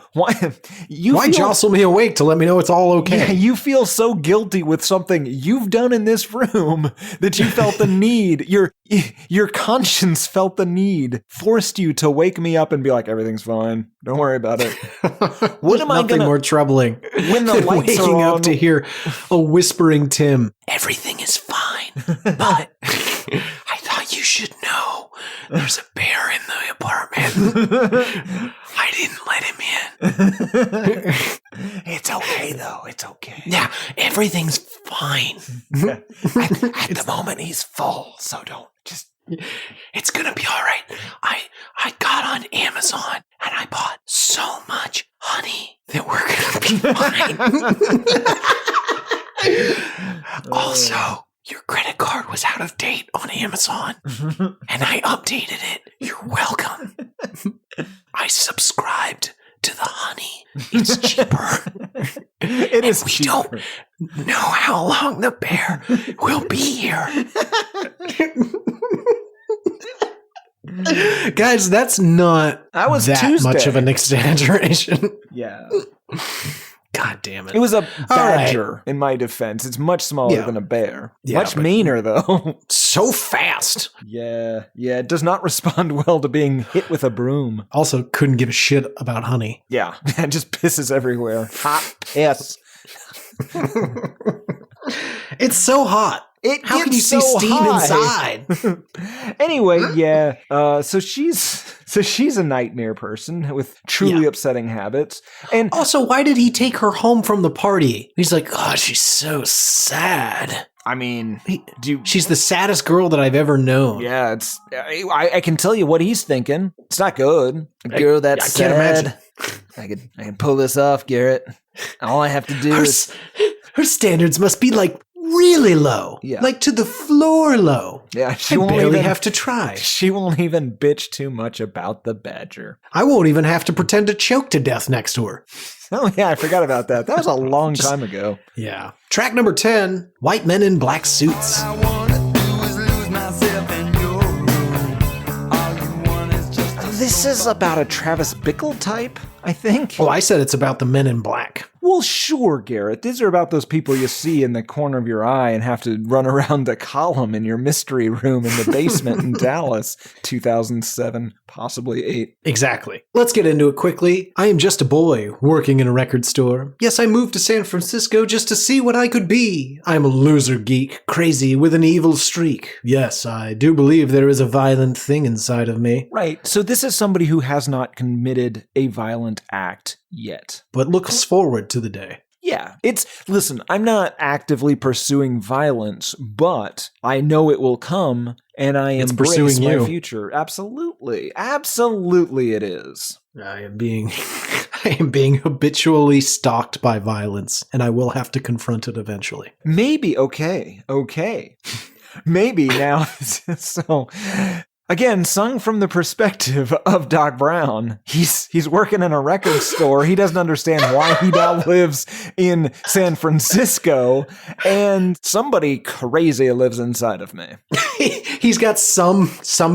Feel, jostle me awake to let me know it's all okay? Yeah, you feel so guilty with something you've done in this room that you felt the need. Your conscience felt the need, forced you to wake me up and be like, everything's fine. Don't worry about it. What am I Nothing gonna more troubling when the than lights are waking on? up to hear a whispering Tim. Everything is fine, but I thought you should know there's a bear in the apartment. I didn't let him in. It's okay, though. It's okay. Yeah, everything's fine. At the moment, he's full, so don't just... It's gonna be all right. I got on Amazon, and I bought so much honey that we're gonna be fine. Also, your credit card was out of date on Amazon, and I updated it. You're welcome. I subscribed to the honey. It's cheaper. It is we cheaper. don't know how long the bear will be here. Guys, that's not That was that Tuesday. much of an exaggeration. Yeah. God damn it. It was a All badger, right. in my defense. It's much smaller Yeah. than a bear. Yeah, Much but- meaner, though. So fast. Yeah. It does not respond well to being hit with a broom. Also, couldn't give a shit about honey. Yeah. It just pisses everywhere. Hot piss. It's so hot. How can you gets see so steam high. inside? Anyway, yeah. So she's a nightmare person with truly Yeah. upsetting habits. And Also, why did he take her home from the party? He's like, oh, she's so sad. I mean, She's the saddest girl that I've ever known. yeah, it's I can tell you what he's thinking. It's not good. A girl that's I can't sad. imagine. I can pull this off, Garrett. All I have to do is Her standards must be like really low. Yeah. Like to the floor low. yeah. She I won't barely even have to try. She won't even bitch too much about the badger. I won't even have to pretend to choke to death next to her. Oh yeah, I forgot about that. That was a long time ago. Yeah. Track number 10, White Men in Black Suits. I wanna do is lose myself in your room. All you want is just a This is about a Travis Bickle type, I think. Oh, I said it's about the men in black. Well, sure, Garrett. These are about those people you see in the corner of your eye and have to run around a column in your mystery room in the basement in Dallas, 2007, possibly 8. Exactly. Let's get into it quickly. I am just a boy working in a record store. Yes, I moved to San Francisco just to see what I could be. I'm a loser geek, crazy with an evil streak. Yes, I do believe there is a violent thing inside of me, Right. So this is somebody who has not committed a violent act yet. but looks forward to the day. Yeah. Listen, I'm not actively pursuing violence, but I know it will come and I It's embrace pursuing my you. future. Absolutely. Absolutely it is. I am being habitually stalked by violence, and I will have to confront it eventually. Maybe. Okay. Maybe now. So, again, sung from the perspective of Doc Brown. He's working in a record store. He doesn't understand why he now lives in San Francisco, and somebody crazy lives inside of me. He's got some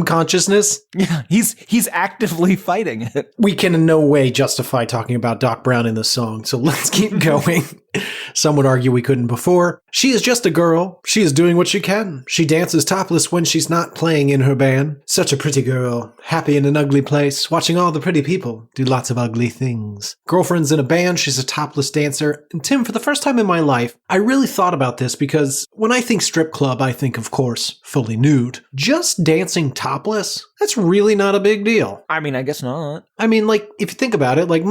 consciousness. Yeah, he's actively fighting it. We can in no way justify talking about Doc Brown in this song, so let's keep going. Some would argue we couldn't before. She is just a girl. She is doing what she can. She dances topless when she's not playing in her band. Such a pretty girl, happy in an ugly place, watching all the pretty people do lots of ugly things. Girlfriend's in a band, she's a topless dancer. And Tim, for the first time in my life, I really thought about this because when I think strip club, I think, of course, fully nude. Just dancing topless? That's really not a big deal. I mean, I guess not. I mean, like, if you think about it, like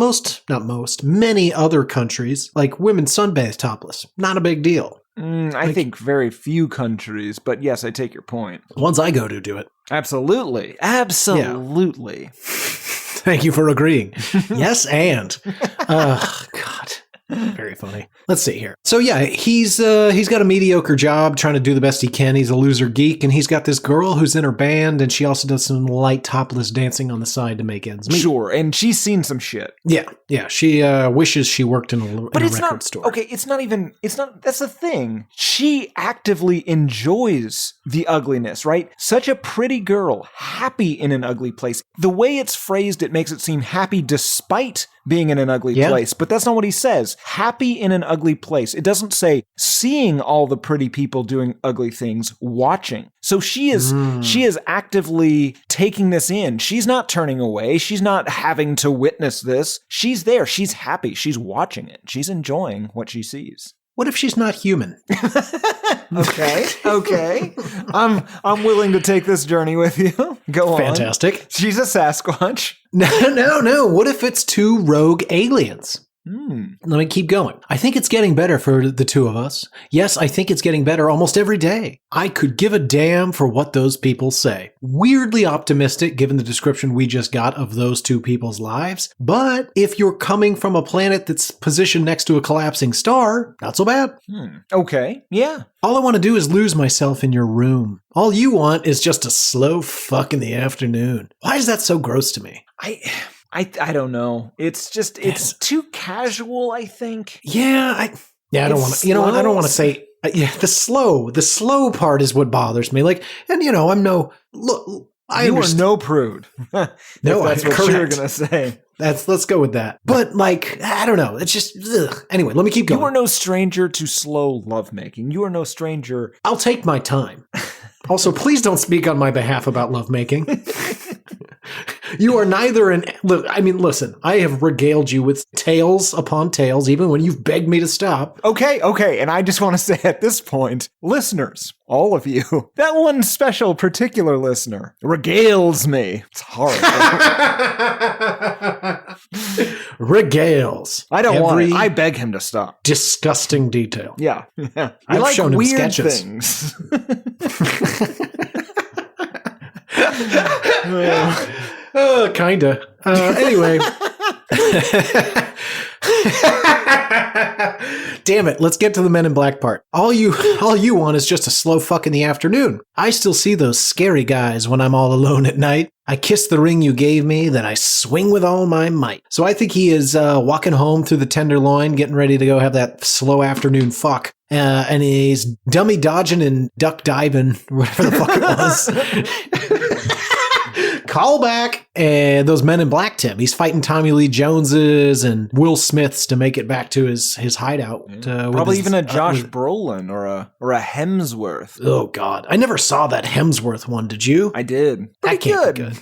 many other countries, like women sunbathe topless. Not a big deal. I think very few countries, but yes, I take your point. The ones I go to do it. Absolutely. Absolutely. Thank you for agreeing. Yes, and. God. Very funny. Let's see here. So yeah, he's got a mediocre job trying to do the best he can. He's a loser geek, and he's got this girl who's in her band, and she also does some light topless dancing on the side to make ends meet. Sure, and she's seen some shit. Yeah. She wishes she worked in a record store. Okay, it's not, that's the thing. She actively enjoys the ugliness, right? Such a pretty girl, happy in an ugly place. The way it's phrased, it makes it seem happy despite being in an ugly place, but that's not what he says. Happy in an ugly place. It doesn't say seeing all the pretty people doing ugly things, watching. So she is actively taking this in. She's not turning away. She's not having to witness this. She's there. She's happy. She's watching it. She's enjoying what she sees. What if she's not human? Okay. I'm willing to take this journey with you. Go on. Fantastic. She's a Sasquatch. No. What if it's two rogue aliens? Let me keep going. I think it's getting better for the two of us. Yes, I think it's getting better almost every day. I could give a damn for what those people say. Weirdly optimistic given the description we just got of those two people's lives. But if you're coming from a planet that's positioned next to a collapsing star, not so bad. Okay. Yeah. All I want to do is lose myself in your room. All you want is just a slow fuck in the afternoon. Why is that so gross to me? I don't know. It's just, it's too casual, I think. I don't want to, I don't want to say, the slow part is what bothers me. Like, and I'm no, look, you are no prude. No, that's what correct. you're going to say. Let's go with that. But like, I don't know. It's just, anyway, let me keep going. You are no stranger to slow lovemaking. You are no stranger. I'll take my time. Also, please don't speak on my behalf about lovemaking. You are neither listen, I have regaled you with tales upon tales, even when you've begged me to stop. Okay. And I just want to say at this point, listeners, all of you, that one special particular listener regales me. It's horrible. Regales. I don't want it. I beg him to stop. Disgusting detail. Yeah. I've like shown him weird sketches. Things. Kinda. Anyway. Damn it, let's get to the Men in Black part. All you want is just a slow fuck in the afternoon. I still see those scary guys when I'm all alone at night. I kiss the ring you gave me, then I swing with all my might. So I think he is walking home through the Tenderloin, getting ready to go have that slow afternoon fuck. And he's dummy dodging and duck diving, whatever the fuck it was. Call back. And those Men in Black, Tim. He's fighting Tommy Lee Joneses and Will Smiths to make it back to his hideout. Probably even a Josh Brolin or a Hemsworth. Oh, God. I never saw that Hemsworth one, did you? I did. That can't be good.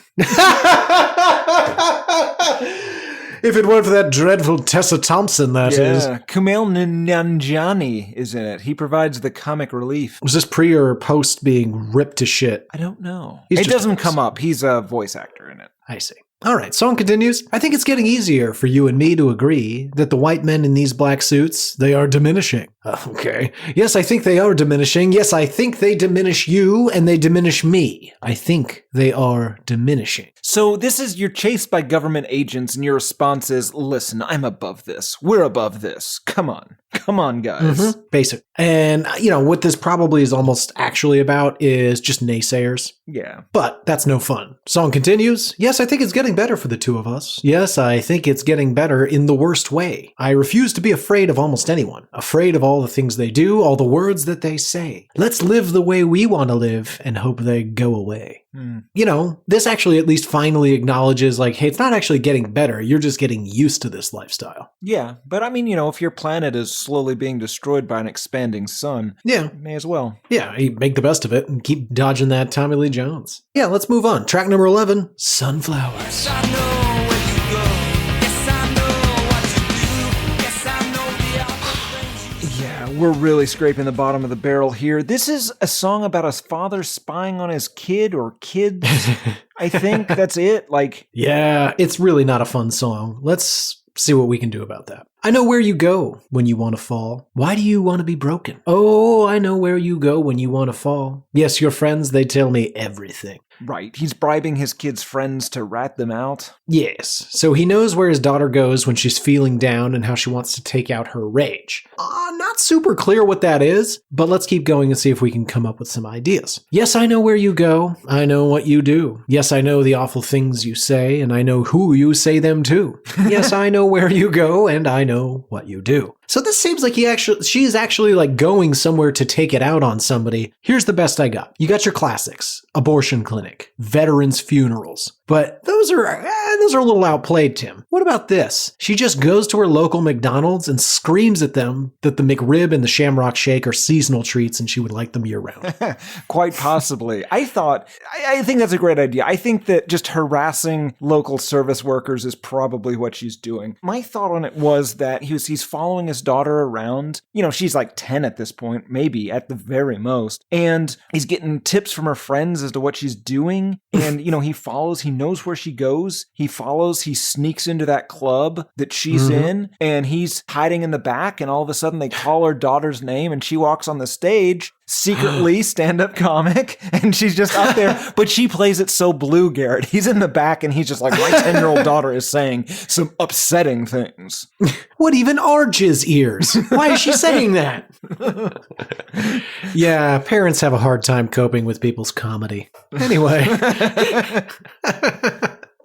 If it weren't for that dreadful Tessa Thompson, that is. Kumail Nanjiani is in it. He provides the comic relief. Was this pre or post being ripped to shit? I don't know. It doesn't come up. He's a voice actor in it. I see. All right, song continues. I think it's getting easier for you and me to agree that the white men in these black suits, they are diminishing. Okay. Yes, I think they are diminishing. Yes, I think they diminish you and they diminish me. I think they are diminishing. So this is, you're chased by government agents and your response is, listen, I'm above this. We're above this. Come on, guys. Mm-hmm. Basic. And, what this probably is almost actually about is just naysayers. Yeah. But that's no fun. Song continues. Yes, I think it's getting better for the two of us. Yes, I think it's getting better in the worst way. I refuse to be afraid of almost anyone. Afraid of all the things they do, all the words that they say. Let's live the way we want to live and hope they go away. This actually at least finally acknowledges hey, it's not actually getting better. You're just getting used to this lifestyle. Yeah, but I mean, if your planet is slowly being destroyed by an expanding sun, yeah, may as well. Yeah, you make the best of it and keep dodging that Tommy Lee Jones. Yeah, let's move on. Track number 11, Sunflowers. I know where you go. Yes, I know what you do. Yes, I know the awful things you Yeah, we're really scraping the bottom of the barrel here. This is a song about a father spying on his kid or kids. I think that's it. Yeah, it's really not a fun song. Let's see what we can do about that. I know where you go when you want to fall. Why do you want to be broken? Oh, I know where you go when you want to fall. Yes, your friends, they tell me everything. Right. He's bribing his kids' friends to rat them out. Yes, so he knows where his daughter goes when she's feeling down and how she wants to take out her rage. Not super clear what that is, but let's keep going and see if we can come up with some ideas. Yes, I know where you go. I know what you do. Yes, I know the awful things you say, and I know who you say them to. Yes, I know where you go, and I know what you do. So this seems like she's actually like going somewhere to take it out on somebody. Here's the best I got. You got your classics: abortion clinic, veterans funerals. But those are a little outplayed, Tim. What about this? She just goes to her local McDonald's and screams at them that the McRib and the Shamrock Shake are seasonal treats and she would like them year round. Quite possibly. I think that's a great idea. I think that just harassing local service workers is probably what she's doing. My thought on it was that he's following his daughter around. You know, she's like 10 at this point, maybe at the very most. And he's getting tips from her friends as to what she's doing. And, you know, he knows where she goes. He follows, he sneaks into that club that she's in, and he's hiding in the back, and all of a sudden they call her daughter's name, and she walks on the stage, secretly stand-up comic, and she's just up there, but she plays it so blue, Garrett. He's in the back, and he's just like, my 10-year-old daughter is saying some upsetting things. What even are jizz ears? Why is she saying that? Yeah, parents have a hard time coping with people's comedy. Anyway.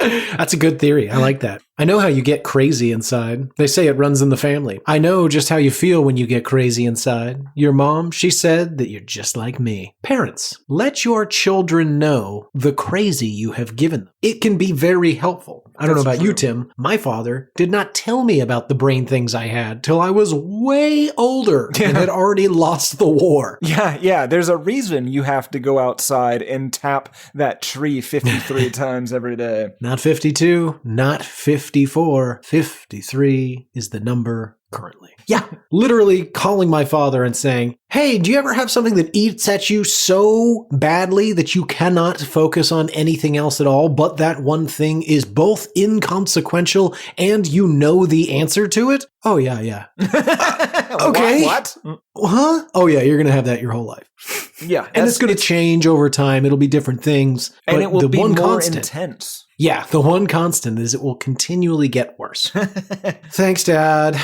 That's a good theory. I like that. I know how you get crazy inside. They say it runs in the family. I know just how you feel when you get crazy inside. Your mom, she said that you're just like me. Parents, let your children know the crazy you have given them. It can be very helpful. I don't know about you, Tim. My father did not tell me about the brain things I had till I was way older and had already lost the war. Yeah. There's a reason you have to go outside and tap that tree 53 times every day. Not 52, not 54. 53 is the number currently. Yeah, literally calling my father and saying, hey, do you ever have something that eats at you so badly that you cannot focus on anything else at all, but that one thing is both inconsequential and you know the answer to it? Oh, yeah. Okay. What? Huh? Oh, yeah, you're going to have that your whole life. Yeah. And it's going to change over time. It'll be different things. And it will be more constant, intense. Yeah, the one constant is it will continually get worse. Thanks, Dad.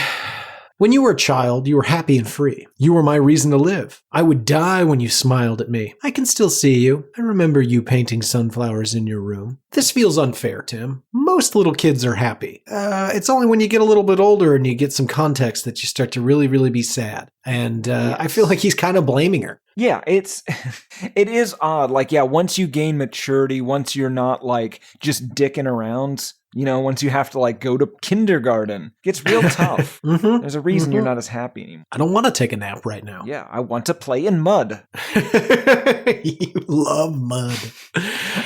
When you were a child, you were happy and free. You were my reason to live. I would die when you smiled at me. I can still see you. I remember you painting sunflowers in your room. This feels unfair, Tim. Most little kids are happy. It's only when you get a little bit older and you get some context that you start to really, really be sad. And yes. I feel like he's kind of blaming her. Yeah, it is odd. Like, yeah, once you gain maturity, once you're not like just dicking around, you know, once you have to like go to kindergarten, it gets real tough. There's a reason you're not as happy anymore. I don't want to take a nap right now. Yeah, I want to play in mud. You love mud.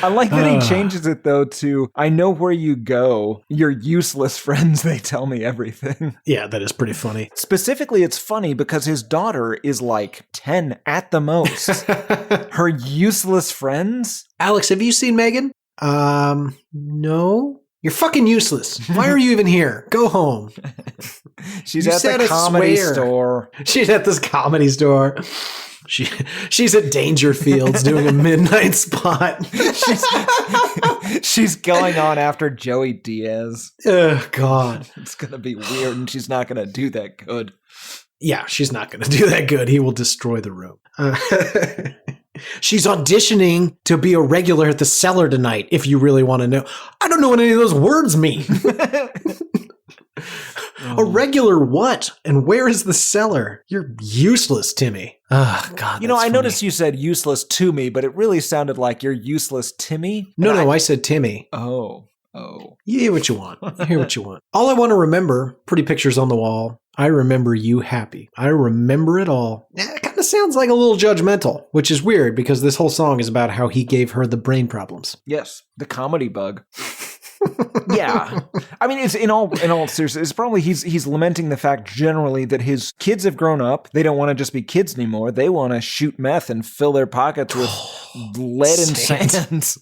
I like that he changes it though to, I know where you go. You're useless friends. They tell me everything. Yeah, that is pretty funny. Specifically, it's funny because his daughter is like 10 at the most. Her useless friends? Alex, have you seen Megan? No. You're fucking useless. Why are you even here? Go home. She's at the comedy store. She's at this comedy store. She's at Dangerfields doing a midnight spot. She's going on after Joey Diaz. Oh, God. It's going to be weird, and she's not going to do that good. Yeah, she's not going to do that good. He will destroy the room. She's auditioning to be a regular at the Cellar tonight, if you really want to know. I don't know what any of those words mean. A regular what? And where is the Cellar? You're useless, Timmy. Oh, God. You know, I noticed you said useless to me, but it really sounded like you're useless, Timmy. No, I said Timmy. Oh. You hear what you want. You hear what you want. All I want to remember, pretty pictures on the wall. I remember you happy. I remember it all. It kind of sounds like a little judgmental, which is weird because this whole song is about how he gave her the brain problems. Yes, the comedy bug. Yeah. I mean, it's in all seriousness, it's probably he's lamenting the fact generally that his kids have grown up. They don't want to just be kids anymore. They want to shoot meth and fill their pockets with lead and sand.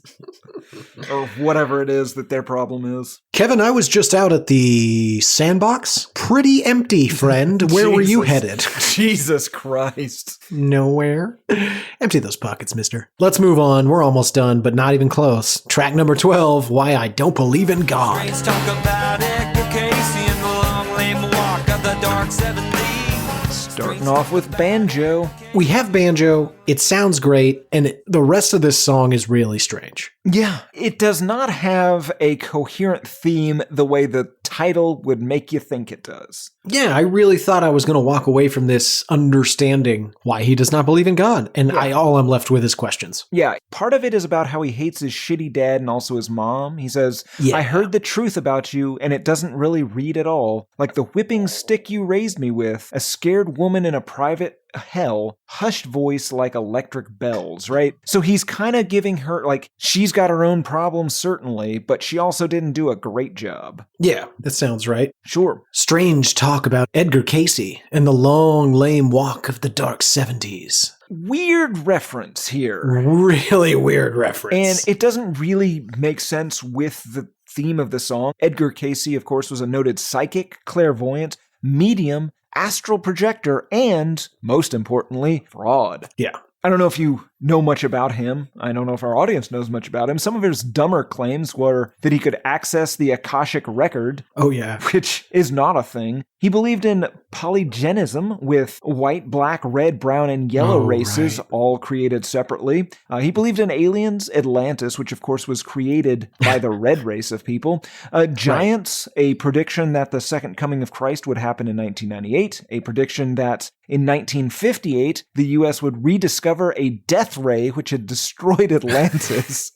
Or whatever it is that their problem is. Kevin, I was just out at the sandbox. Pretty empty, friend. Where were you headed? Jesus Christ. Nowhere. Empty those pockets, mister. Let's move on. We're almost done, but not even close. Track number 12, Why I Don't Believe in God. Let's talk about Edgar Casey and the long lame walk of the dark 70s. Starting off with banjo. We have banjo, it sounds great, and the rest of this song is really strange. Yeah, it does not have a coherent theme the way the title would make you think it does. Yeah, I really thought I was going to walk away from this understanding why he does not believe in God, and all I'm left with is questions. Yeah, part of it is about how he hates his shitty dad and also his mom. He says, I heard the truth about you, and it doesn't really read at all. Like the whipping stick you raised me with, a scared woman in a private hell, hushed voice like electric bells, right? So he's kind of giving her, like, she's got her own problems, certainly, but she also didn't do a great job. Yeah, that sounds right. Sure. Strange talk about Edgar Casey and the long, lame walk of the dark 70s. Weird reference here. Really weird reference. And it doesn't really make sense with the theme of the song. Edgar Casey, of course, was a noted psychic, clairvoyant, medium, astral projector, and, most importantly, fraud. Yeah. I don't know if you know much about him. I don't know if our audience knows much about him. Some of his dumber claims were that he could access the Akashic record. Oh, yeah. Which is not a thing. He believed in polygenism with white, black, red, brown, and yellow races all created separately. He believed in aliens, Atlantis, which of course was created by the red race of people. Giants, a prediction that the second coming of Christ would happen in 1998. A prediction that in 1958, the U.S. would rediscover a death ray which had destroyed Atlantis.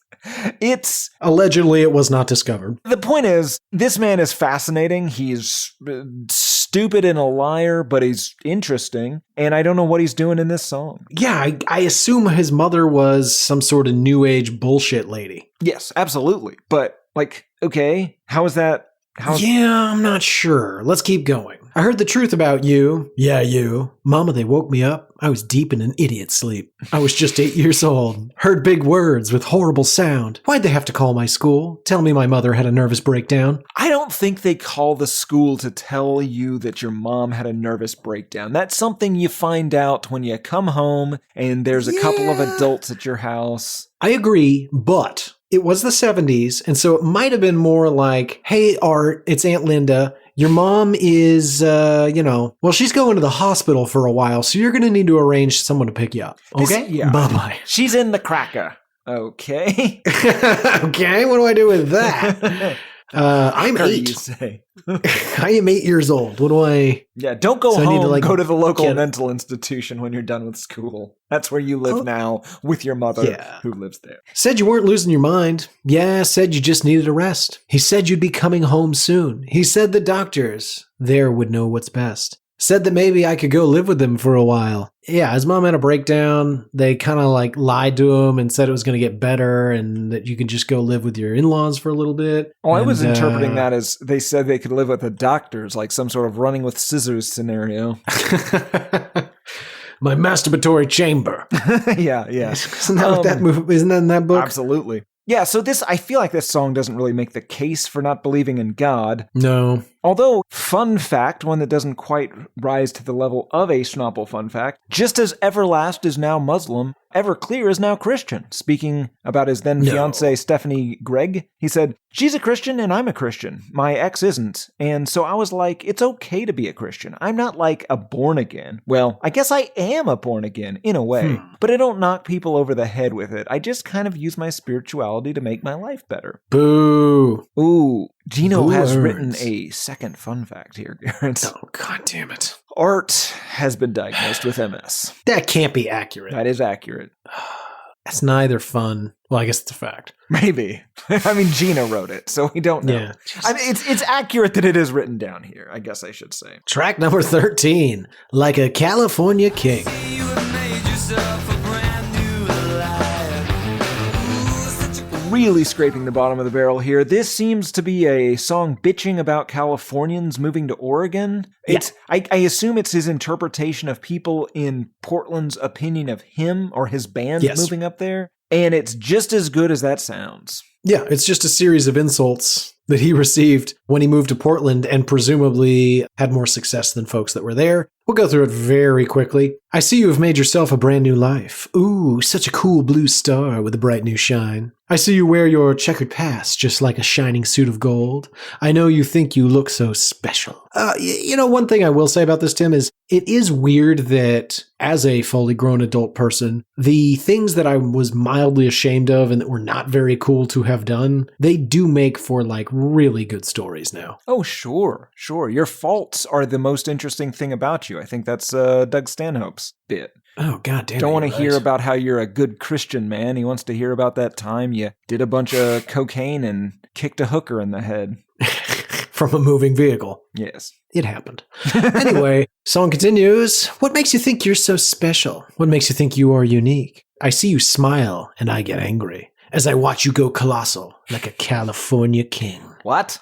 Allegedly, it was not discovered. The point is, this man is fascinating. He's stupid and a liar, but he's interesting. And I don't know what he's doing in this song. Yeah, I assume his mother was some sort of new age bullshit lady. Yes, absolutely. But, like, okay, how is that? Yeah, I'm not sure. Let's keep going. I heard the truth about you. Yeah, you. Mama, they woke me up. I was deep in an idiot sleep. I was just 8 years old. Heard big words with horrible sound. Why'd they have to call my school? Tell me my mother had a nervous breakdown. I don't think they call the school to tell you that your mom had a nervous breakdown. That's something you find out when you come home and there's a couple of adults at your house. I agree, but it was the 70s, and so it might have been more like, hey, Art, it's Aunt Linda. Your mom is, she's going to the hospital for a while, so you're going to need to arrange someone to pick you up. Okay? Yeah. Bye-bye. She's in the cracker. Okay. Okay, what do I do with that? I'm 8. You say. I am 8 years old. What do I... Yeah, don't go So I home. need to, like, go to the local get- mental institution when you're done with school. That's where you live now with your mother who lives there. Said you weren't losing your mind. Yeah, said you just needed a rest. He said you'd be coming home soon. He said the doctors there would know what's best. Said that maybe I could go live with him for a while. Yeah, his mom had a breakdown. They kind of like lied to him and said it was going to get better and that you could just go live with your in-laws for a little bit. Oh, I was interpreting that as they said they could live with the doctors, like some sort of running with scissors scenario. My masturbatory chamber. Yeah. Isn't that what that movie? Isn't that in that book? Absolutely. Yeah, so I feel like this song doesn't really make the case for not believing in God. No. Although, fun fact, one that doesn't quite rise to the level of a Schnapple fun fact, just as Everlast is now Muslim, Everclear is now Christian. Speaking about his then-fiancée, Stephanie Gregg, he said, she's a Christian and I'm a Christian. My ex isn't. And so I was like, it's okay to be a Christian. I'm not like a born-again. Well, I guess I am a born-again, in a way. But I don't knock people over the head with it. I just kind of use my spirituality to make my life better. Boo. Ooh, Gino has Words. written a second fun fact here, Garrett. Oh, God damn it. Art has been diagnosed with MS. That can't be accurate. That is accurate. That's neither fun. Well, I guess it's a fact. Maybe. I mean, Gina wrote it, so we don't know. Yeah. I mean, it's accurate that it is written down here, I guess I should say. Track number 13. Like a California king. You have made yourself a brand new life. Ooh, such a Really scraping the bottom of the barrel here. This seems to be a song bitching about Californians moving to Oregon. I assume it's his interpretation of people in Portland's opinion of him or his band moving up there. And it's just as good as that sounds. Yeah, it's just a series of insults that he received when he moved to Portland and presumably had more success than folks that were there. We'll go through it very quickly. I see you have made yourself a brand new life. Ooh, such a cool blue star with a bright new shine. I see you wear your checkered past just like a shining suit of gold. I know you think you look so special. One thing I will say about this, Tim, is it is weird that as a fully grown adult person, the things that I was mildly ashamed of and that were not very cool to have done, they do make for like really good stories now. Oh, sure. Your faults are the most interesting thing about you. I think that's Doug Stanhope's bit. Oh, God damn it. Don't want to right. hear about how you're a good Christian man. He wants to hear about that time you did a bunch of cocaine and kicked a hooker in the head. From a moving vehicle. Yes. It happened. Anyway, song continues. What makes you think you're so special? What makes you think you are unique? I see you smile and I get angry as I watch you go colossal like a California king. What?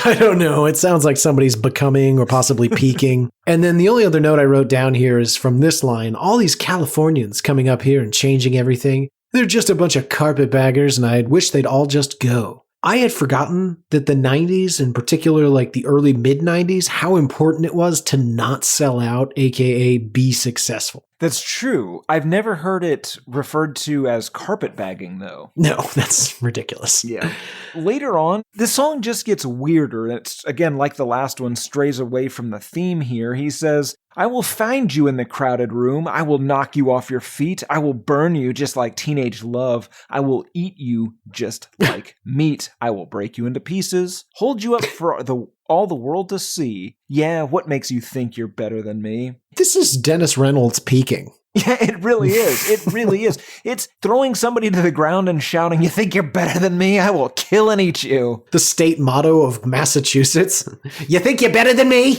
I don't know. It sounds like somebody's becoming or possibly peaking. And then the only other note I wrote down here is from this line, all these Californians coming up here and changing everything. They're just a bunch of carpetbaggers and I wish they'd all just go. I had forgotten that the 90s, in particular like the early mid-90s, how important it was to not sell out, aka be successful. That's true. I've never heard it referred to as carpetbagging, though. No, that's ridiculous. Yeah. Later on, the song just gets weirder. It's, again, like the last one, strays away from the theme here. He says, I will find you in the crowded room. I will knock you off your feet. I will burn you just like teenage love. I will eat you just like meat. I will break you into pieces, hold you up for all the world to see. Yeah, what makes you think you're better than me? This is Dennis Reynolds peaking. Yeah, it really is. It really is. It's throwing somebody to the ground and shouting, you think you're better than me? I will kill and eat you. The state motto of Massachusetts. You think you're better than me?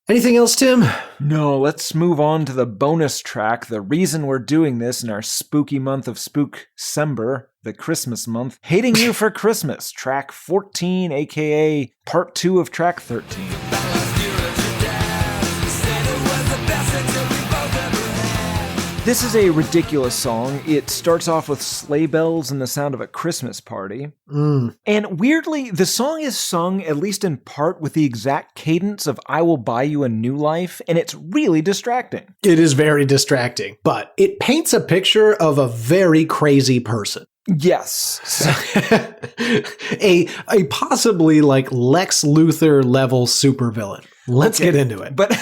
Anything else, Tim? No, let's move on to the bonus track. The reason we're doing this in our spooky month of Spookcember, the Christmas month. Hating You for Christmas, track 14, aka part 2 of track 13. This is a ridiculous song. It starts off with sleigh bells and the sound of a Christmas party. And weirdly, the song is sung, at least in part, with the exact cadence of I Will Buy You a New Life, and it's really distracting. It is very distracting, but it paints a picture of a very crazy person. Yes. a possibly like Lex Luthor level supervillain. Let's get into it. But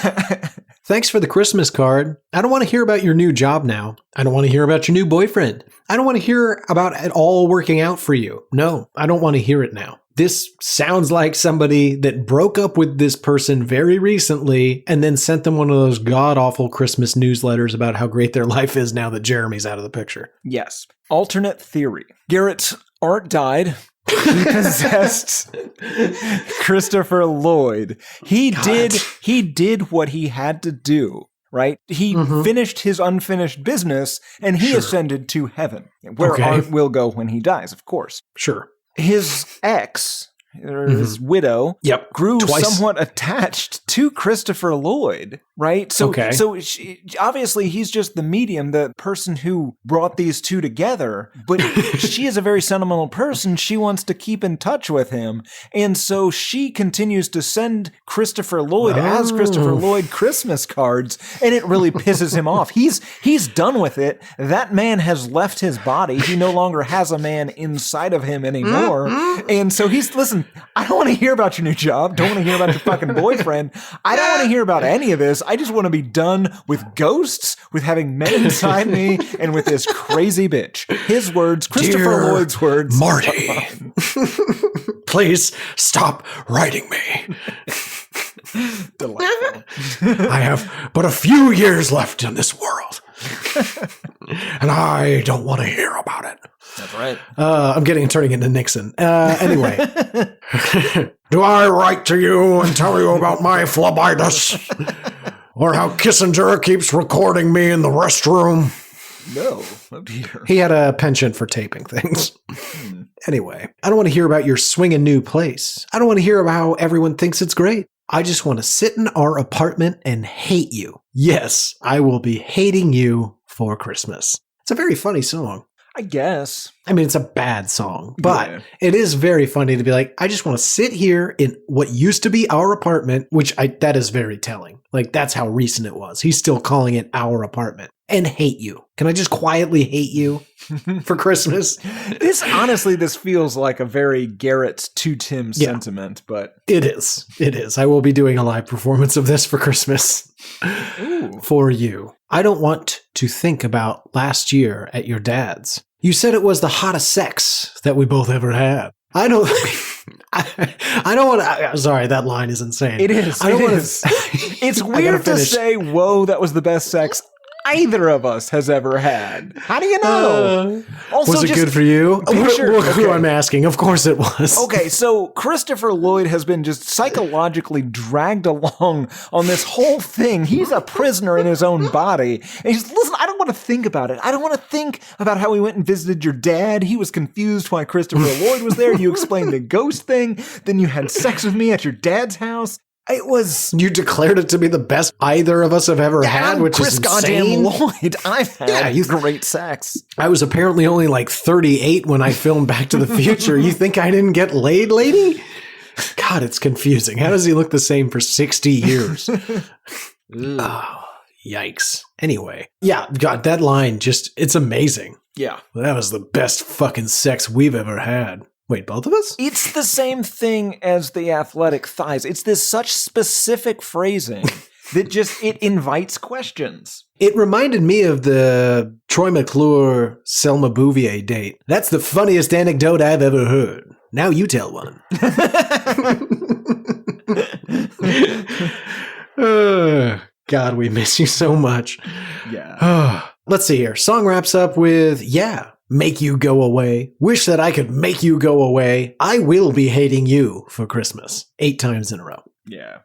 thanks for the Christmas card. I don't want to hear about your new job now. I don't want to hear about your new boyfriend. I don't want to hear about it all working out for you. No, I don't want to hear it now. This sounds like somebody that broke up with this person very recently and then sent them one of those god-awful Christmas newsletters about how great their life is now that Jeremy's out of the picture. yes. Alternate theory. Garrett's art died. He possessed Christopher Lloyd. He did what he had to do, right? He finished his unfinished business and he ascended to heaven, where art will go when he dies, of course. Sure. His ex, or his widow, grew Twice. somewhat attached to Christopher Lloyd, right? So obviously he's just the medium, the person who brought these two together, but she is a very sentimental person. She wants to keep in touch with him. And so she continues to send Christopher Lloyd as Christopher Lloyd Christmas cards, and it really pisses him off. He's done with it. That man has left his body. He no longer has a man inside of him anymore. And so listen, I don't want to hear about your new job. Don't want to hear about your fucking boyfriend. I don't want to hear about any of this. I just want to be done with ghosts, with having men inside me, and with this crazy bitch. His words, Christopher Dear Lloyd's words. Marty, please stop writing me. Delightful. I have but a few years left in this world. And I don't want to hear about it. That's right. I'm turning into Nixon. Anyway. Do I write to you and tell you about my phlebitis? Or how Kissinger keeps recording me in the restroom? No. Oh dear. He had a penchant for taping things. Anyway, I don't want to hear about your swinging new place. I don't want to hear about how everyone thinks it's great. I just want to sit in our apartment and hate you. Yes, I will be hating you for Christmas. It's a very funny song. I guess. I mean, it's a bad song, but Yeah. it is very funny to be like, I just want to sit here in what used to be our apartment, that is very telling. Like, that's how recent it was. He's still calling it our apartment and hate you. Can I just quietly hate you for Christmas? This feels like a very Garrett to Tim sentiment, but It is. It is. I will be doing a live performance of this for Christmas for you. I don't want to think about last year at your dad's. You said it was the hottest sex that we both ever had. I don't. I don't want to. Sorry, that line is insane. it is. I don't it want is. It's weird to say, whoa, that was the best sex either of us has ever had. How do you know? Was it good for you? Picture- Who okay. I'm asking. Of course it was. Okay, so Christopher Lloyd has been just psychologically dragged along on this whole thing. He's a prisoner in his own body. And he's, listen, I don't want to think about it. I don't want to think about how we went and visited your dad. He was confused why Christopher Lloyd was there. You explained the ghost thing. Then you had sex with me at your dad's house. It was... You declared it to be the best either of us have ever had, I'm which Chris is goddamn insane. Lloyd. I've had you- great sex. I was apparently only like 38 when I filmed Back to the Future. You think I didn't get laid, lady? God, it's confusing. How does he look the same for 60 years? Oh, yikes. Anyway, yeah, God, that line it's amazing. Yeah. That was the best fucking sex we've ever had. Wait, both of us? It's the same thing as the athletic thighs. It's this such specific phrasing that just, it invites questions. It reminded me of the Troy McClure Selma Bouvier date. That's the funniest anecdote I've ever heard. Now you tell one. God, we miss you so much. Yeah. Let's see here. Song wraps up with, make you go away. Wish that I could make you go away. I will be hating you for Christmas. 8 times in a row. Yeah.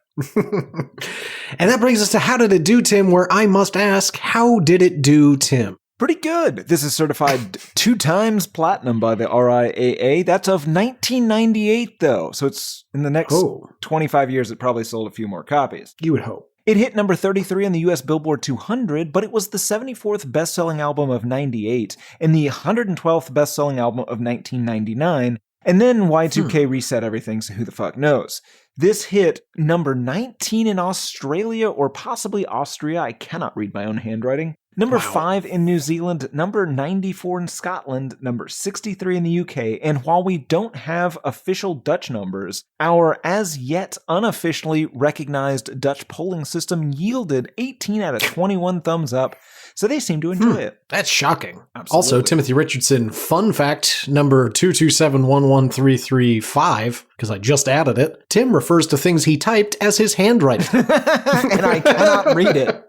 And that brings us to How Did It Do, Tim, where I must ask, how did it do, Tim? Pretty good. This is certified 2 times platinum by the RIAA. That's of 1998, though. So it's in the next 25 years, it probably sold a few more copies. You would hope. It hit number 33 on the US Billboard 200, but it was the 74th best-selling album of 98 and the 112th best-selling album of 1999. And then Y2K reset everything, so who the fuck knows? This hit number 19 in Australia or possibly Austria. I cannot read my own handwriting. Number 5 in New Zealand, number 94 in Scotland, number 63 in the UK, and while we don't have official Dutch numbers, our as yet unofficially recognized Dutch polling system yielded 18 out of 21 thumbs up, so they seem to enjoy it. That's shocking. Absolutely. Also, Timothy Richardson, fun fact number 227113335, because I just added it, Tim refers to things he typed as his handwriting. And I cannot read it.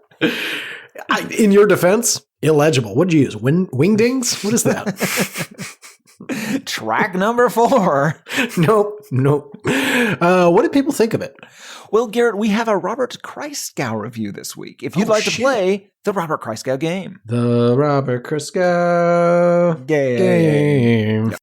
In your defense, illegible. What'd you use? Wingdings? What is that? Track number 4. Nope. What did people think of it? Well, Garrett, we have a Robert Christgau review this week. If you'd like to play the Robert Christgau game. The Robert Christgau game.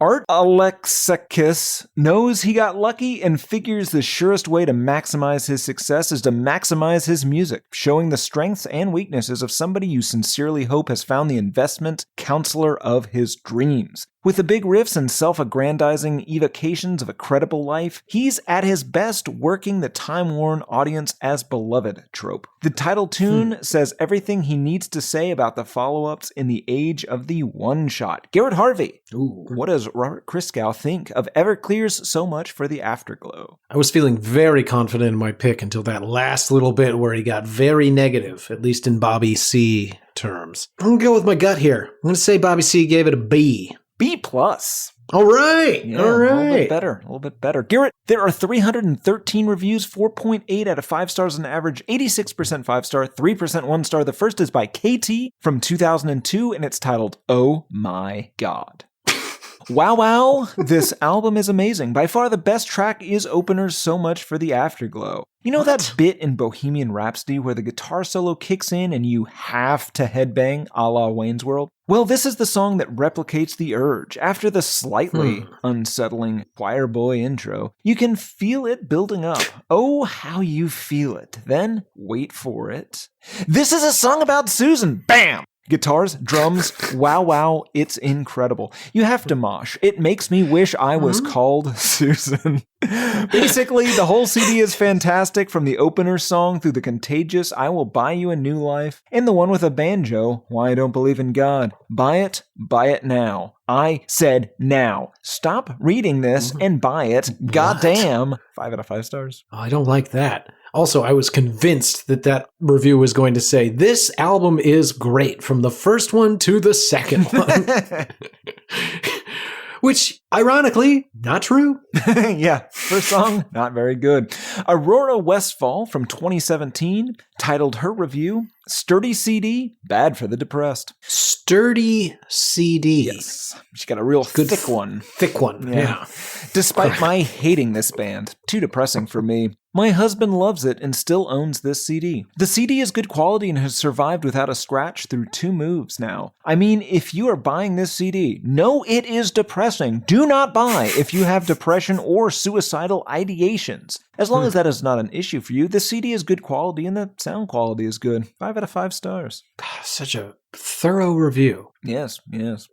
Art Alexakis knows he got lucky and figures the surest way to maximize his success is to maximize his music, showing the strengths and weaknesses of somebody you sincerely hope has found the investment counselor of his dreams. With the big riffs and self-aggrandizing evocations of a credible life, he's at his best working the time-worn audience as beloved trope. The title tune says everything he needs to say about the follow-ups in the age of the one-shot. Garrett Harvey, what does Robert Christgau think of Everclear's So Much for the Afterglow? I was feeling very confident in my pick until that last little bit where he got very negative, at least in Bobby C terms. I'm going to go with my gut here. I'm going to say Bobby C gave it a B. B+. All right. Yeah, all right. A little bit better. Garrett, there are 313 reviews, 4.8 out of 5 stars on average, 86% 5-star, 3% 1-star. The first is by KT from 2002, and it's titled, Oh My God. Wow, wow, this album is amazing. By far the best track is Openers, so much for the Afterglow. You know that bit in Bohemian Rhapsody where the guitar solo kicks in and you have to headbang a la Wayne's World? Well, this is the song that replicates the urge. After the slightly unsettling choir boy intro, you can feel it building up. Oh, how you feel it. Then, wait for it. This is a song about Susan. Bam! Guitars, drums, wow, wow, it's incredible. You have to mosh. It makes me wish I was called Susan. Basically, the whole CD is fantastic, from the opener song through the contagious I Will Buy You a New Life, and the one with a banjo, Why I Don't Believe in God. Buy it now. I said now. Stop reading this and buy it. Goddamn. 5 out of 5 stars. Oh, I don't like that. Also, I was convinced that review was going to say, this album is great from the first one to the second one. Which, ironically, not true. Yeah, first song, not very good. Aurora Westfall from 2017 titled her review, Sturdy CD, bad for the depressed. Sturdy CD. Yes, she got a real thick one. Thick one, yeah. Despite my hating this band, too depressing for me, my husband loves it and still owns this CD. The CD is good quality and has survived without a scratch through 2 moves now. I mean, if you are buying this CD, know it is depressing. Do not buy if you have depression or suicidal ideations. As long as that is not an issue for you, the CD is good quality and the sound quality is good. 5 out of 5 stars. Such a thorough review. Yes.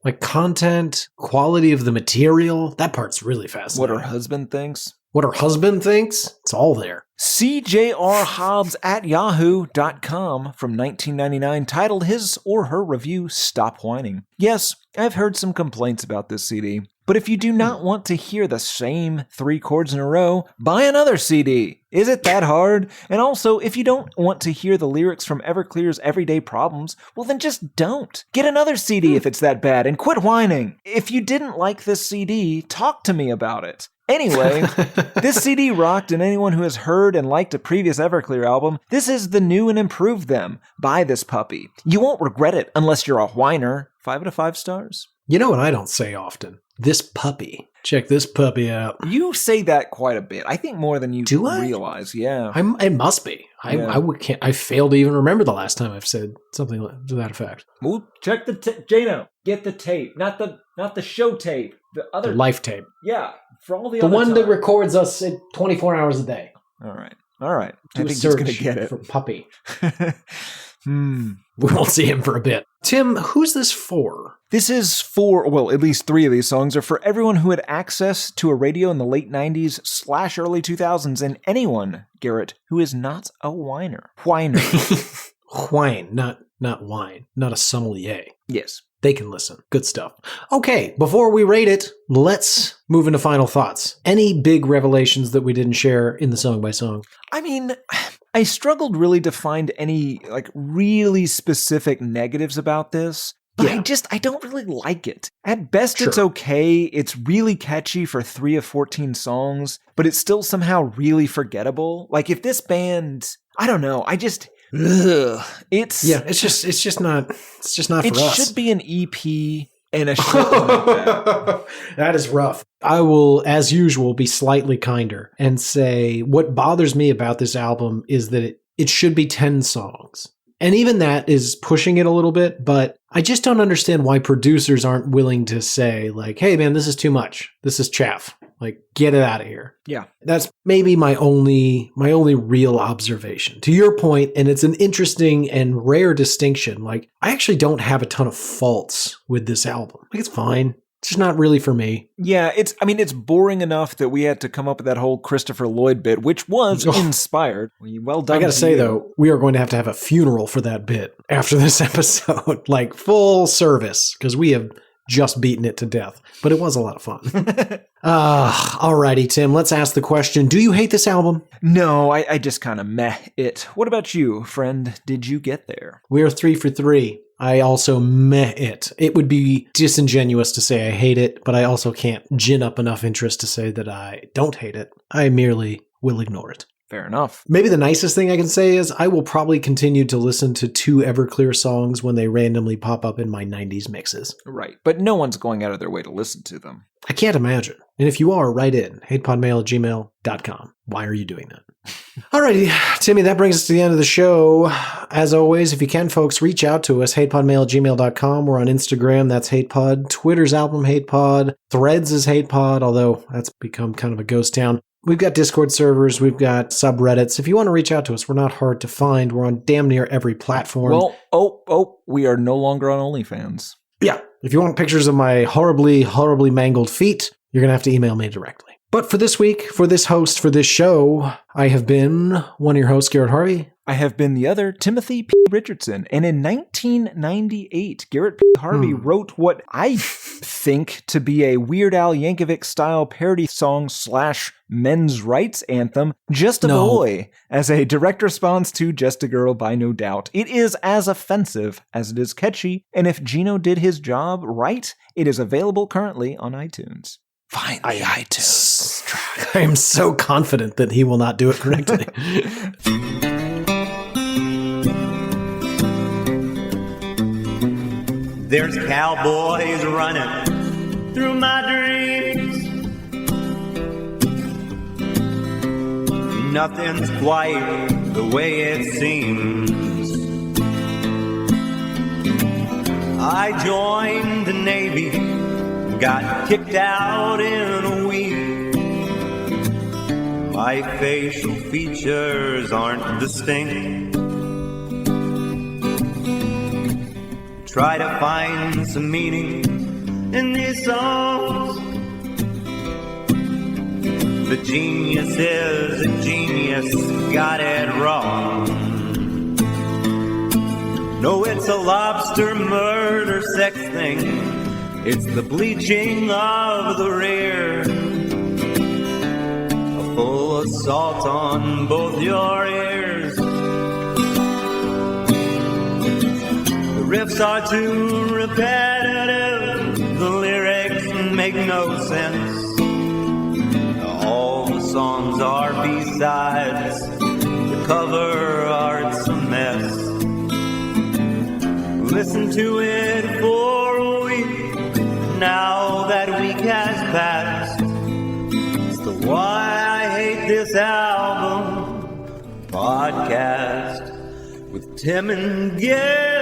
Like content, quality of the material, that part's really fascinating. What her husband thinks. What her husband thinks, it's all there. CJR Hobbs at yahoo.com from 1999 titled his or her review, Stop Whining. Yes, I've heard some complaints about this CD, but if you do not want to hear the same 3 chords in a row, buy another CD. Is it that hard? And also, if you don't want to hear the lyrics from Everclear's Everyday Problems, well then just don't. Get another CD if it's that bad and quit whining. If you didn't like this CD, talk to me about it. Anyway, this CD rocked, and anyone who has heard and liked a previous Everclear album, this is the new and improved them. Buy this puppy. You won't regret it unless you're a whiner. 5 out of 5 stars. You know what I don't say often? This puppy. Check this puppy out. You say that quite a bit. I think more than you Do I? realize. Yeah. It must be. I fail to even remember the last time I've said something to that effect. Well, check the Jano. Get the tape, not the show tape. The other life tape. Yeah, for all the The other one time. that records us at 24 hours a day. All right. I Do a think he's going search to get it. for puppy. We won't see him for a bit. Tim, who's this for? This is for, well, at least 3 of these songs are for everyone who had access to a radio in the late 90s / early 2000s, and anyone, Garrett, who is not a whiner. Whiner. Whine, not wine. Not a sommelier. Yes. They can listen. Good stuff. Okay, before we rate it, let's move into final thoughts. Any big revelations that we didn't share in the song by song? I mean, I struggled really to find any, really specific negatives about this. But I don't really like it. At best, It's okay. It's really catchy for 3 of 14 songs, but it's still somehow really forgettable. Like, if this band, I don't know, it's just not for us. It should be an EP and a shit like that. That is rough. I will, as usual, be slightly kinder and say what bothers me about this album is that it should be 10 songs. And even that is pushing it a little bit, but I just don't understand why producers aren't willing to say, like, hey man, this is too much. This is chaff. Like, get it out of here. Yeah. That's maybe my only real observation. To your point, and it's an interesting and rare distinction, like, I actually don't have a ton of faults with this album. Like, it's fine. It's just not really for me. Yeah, it's boring enough that we had to come up with that whole Christopher Lloyd bit, which was inspired. Well done. I gotta say, though, we are going to have a funeral for that bit after this episode. Like, full service, because we have just beaten it to death. But it was a lot of fun. Alrighty, Tim, let's ask the question. Do you hate this album? No, I just kind of meh it. What about you, friend? Did you get there? We are 3 for 3. I also meh it. It would be disingenuous to say I hate it, but I also can't gin up enough interest to say that I don't hate it. I merely will ignore it. Fair enough. Maybe the nicest thing I can say is I will probably continue to listen to 2 Everclear songs when they randomly pop up in my 90s mixes. Right. But no one's going out of their way to listen to them. I can't imagine. And if you are, write in. hatePodMail@gmail.com. Why are you doing that? Alrighty, Timmy, that brings us to the end of the show. As always, if you can, folks, reach out to us, hatePodMail@gmail.com. We're on Instagram, that's HatePod. Twitter's album HatePod. Threads is HatePod, although that's become kind of a ghost town. We've got Discord servers, we've got subreddits. If you want to reach out to us, we're not hard to find. We're on damn near every platform. Well, we are no longer on OnlyFans. Yeah, if you want pictures of my horribly, horribly mangled feet, you're going to have to email me directly. But for this week, for this host, for this show, I have been one of your hosts, Garrett Harvey. I have been the other, Timothy P. Richardson. And in 1998, Garrett P. Harvey wrote what I think to be a Weird Al Yankovic-style parody song / men's rights anthem, Just a Boy, as a direct response to Just a Girl by No Doubt. It is as offensive as it is catchy, and if Gino did his job right, it is available currently on iTunes. Find the iTunes track. I am so confident that he will not do it correctly. There's cowboys running through my dreams. Nothing's quite the way it seems. I joined the Navy, got kicked out in a week. My facial features aren't distinct. Try to find some meaning in these songs. The genius is a genius, got it wrong. No, it's a lobster murder sex thing. It's the bleaching of the rear. A full assault on both your ears. The riffs are too repetitive. The lyrics make no sense. All the songs are B-sides. The cover art's a mess. Listen to it for a week. Now that week has passed. It's the Why I Hate This Album podcast with Tim and Gary.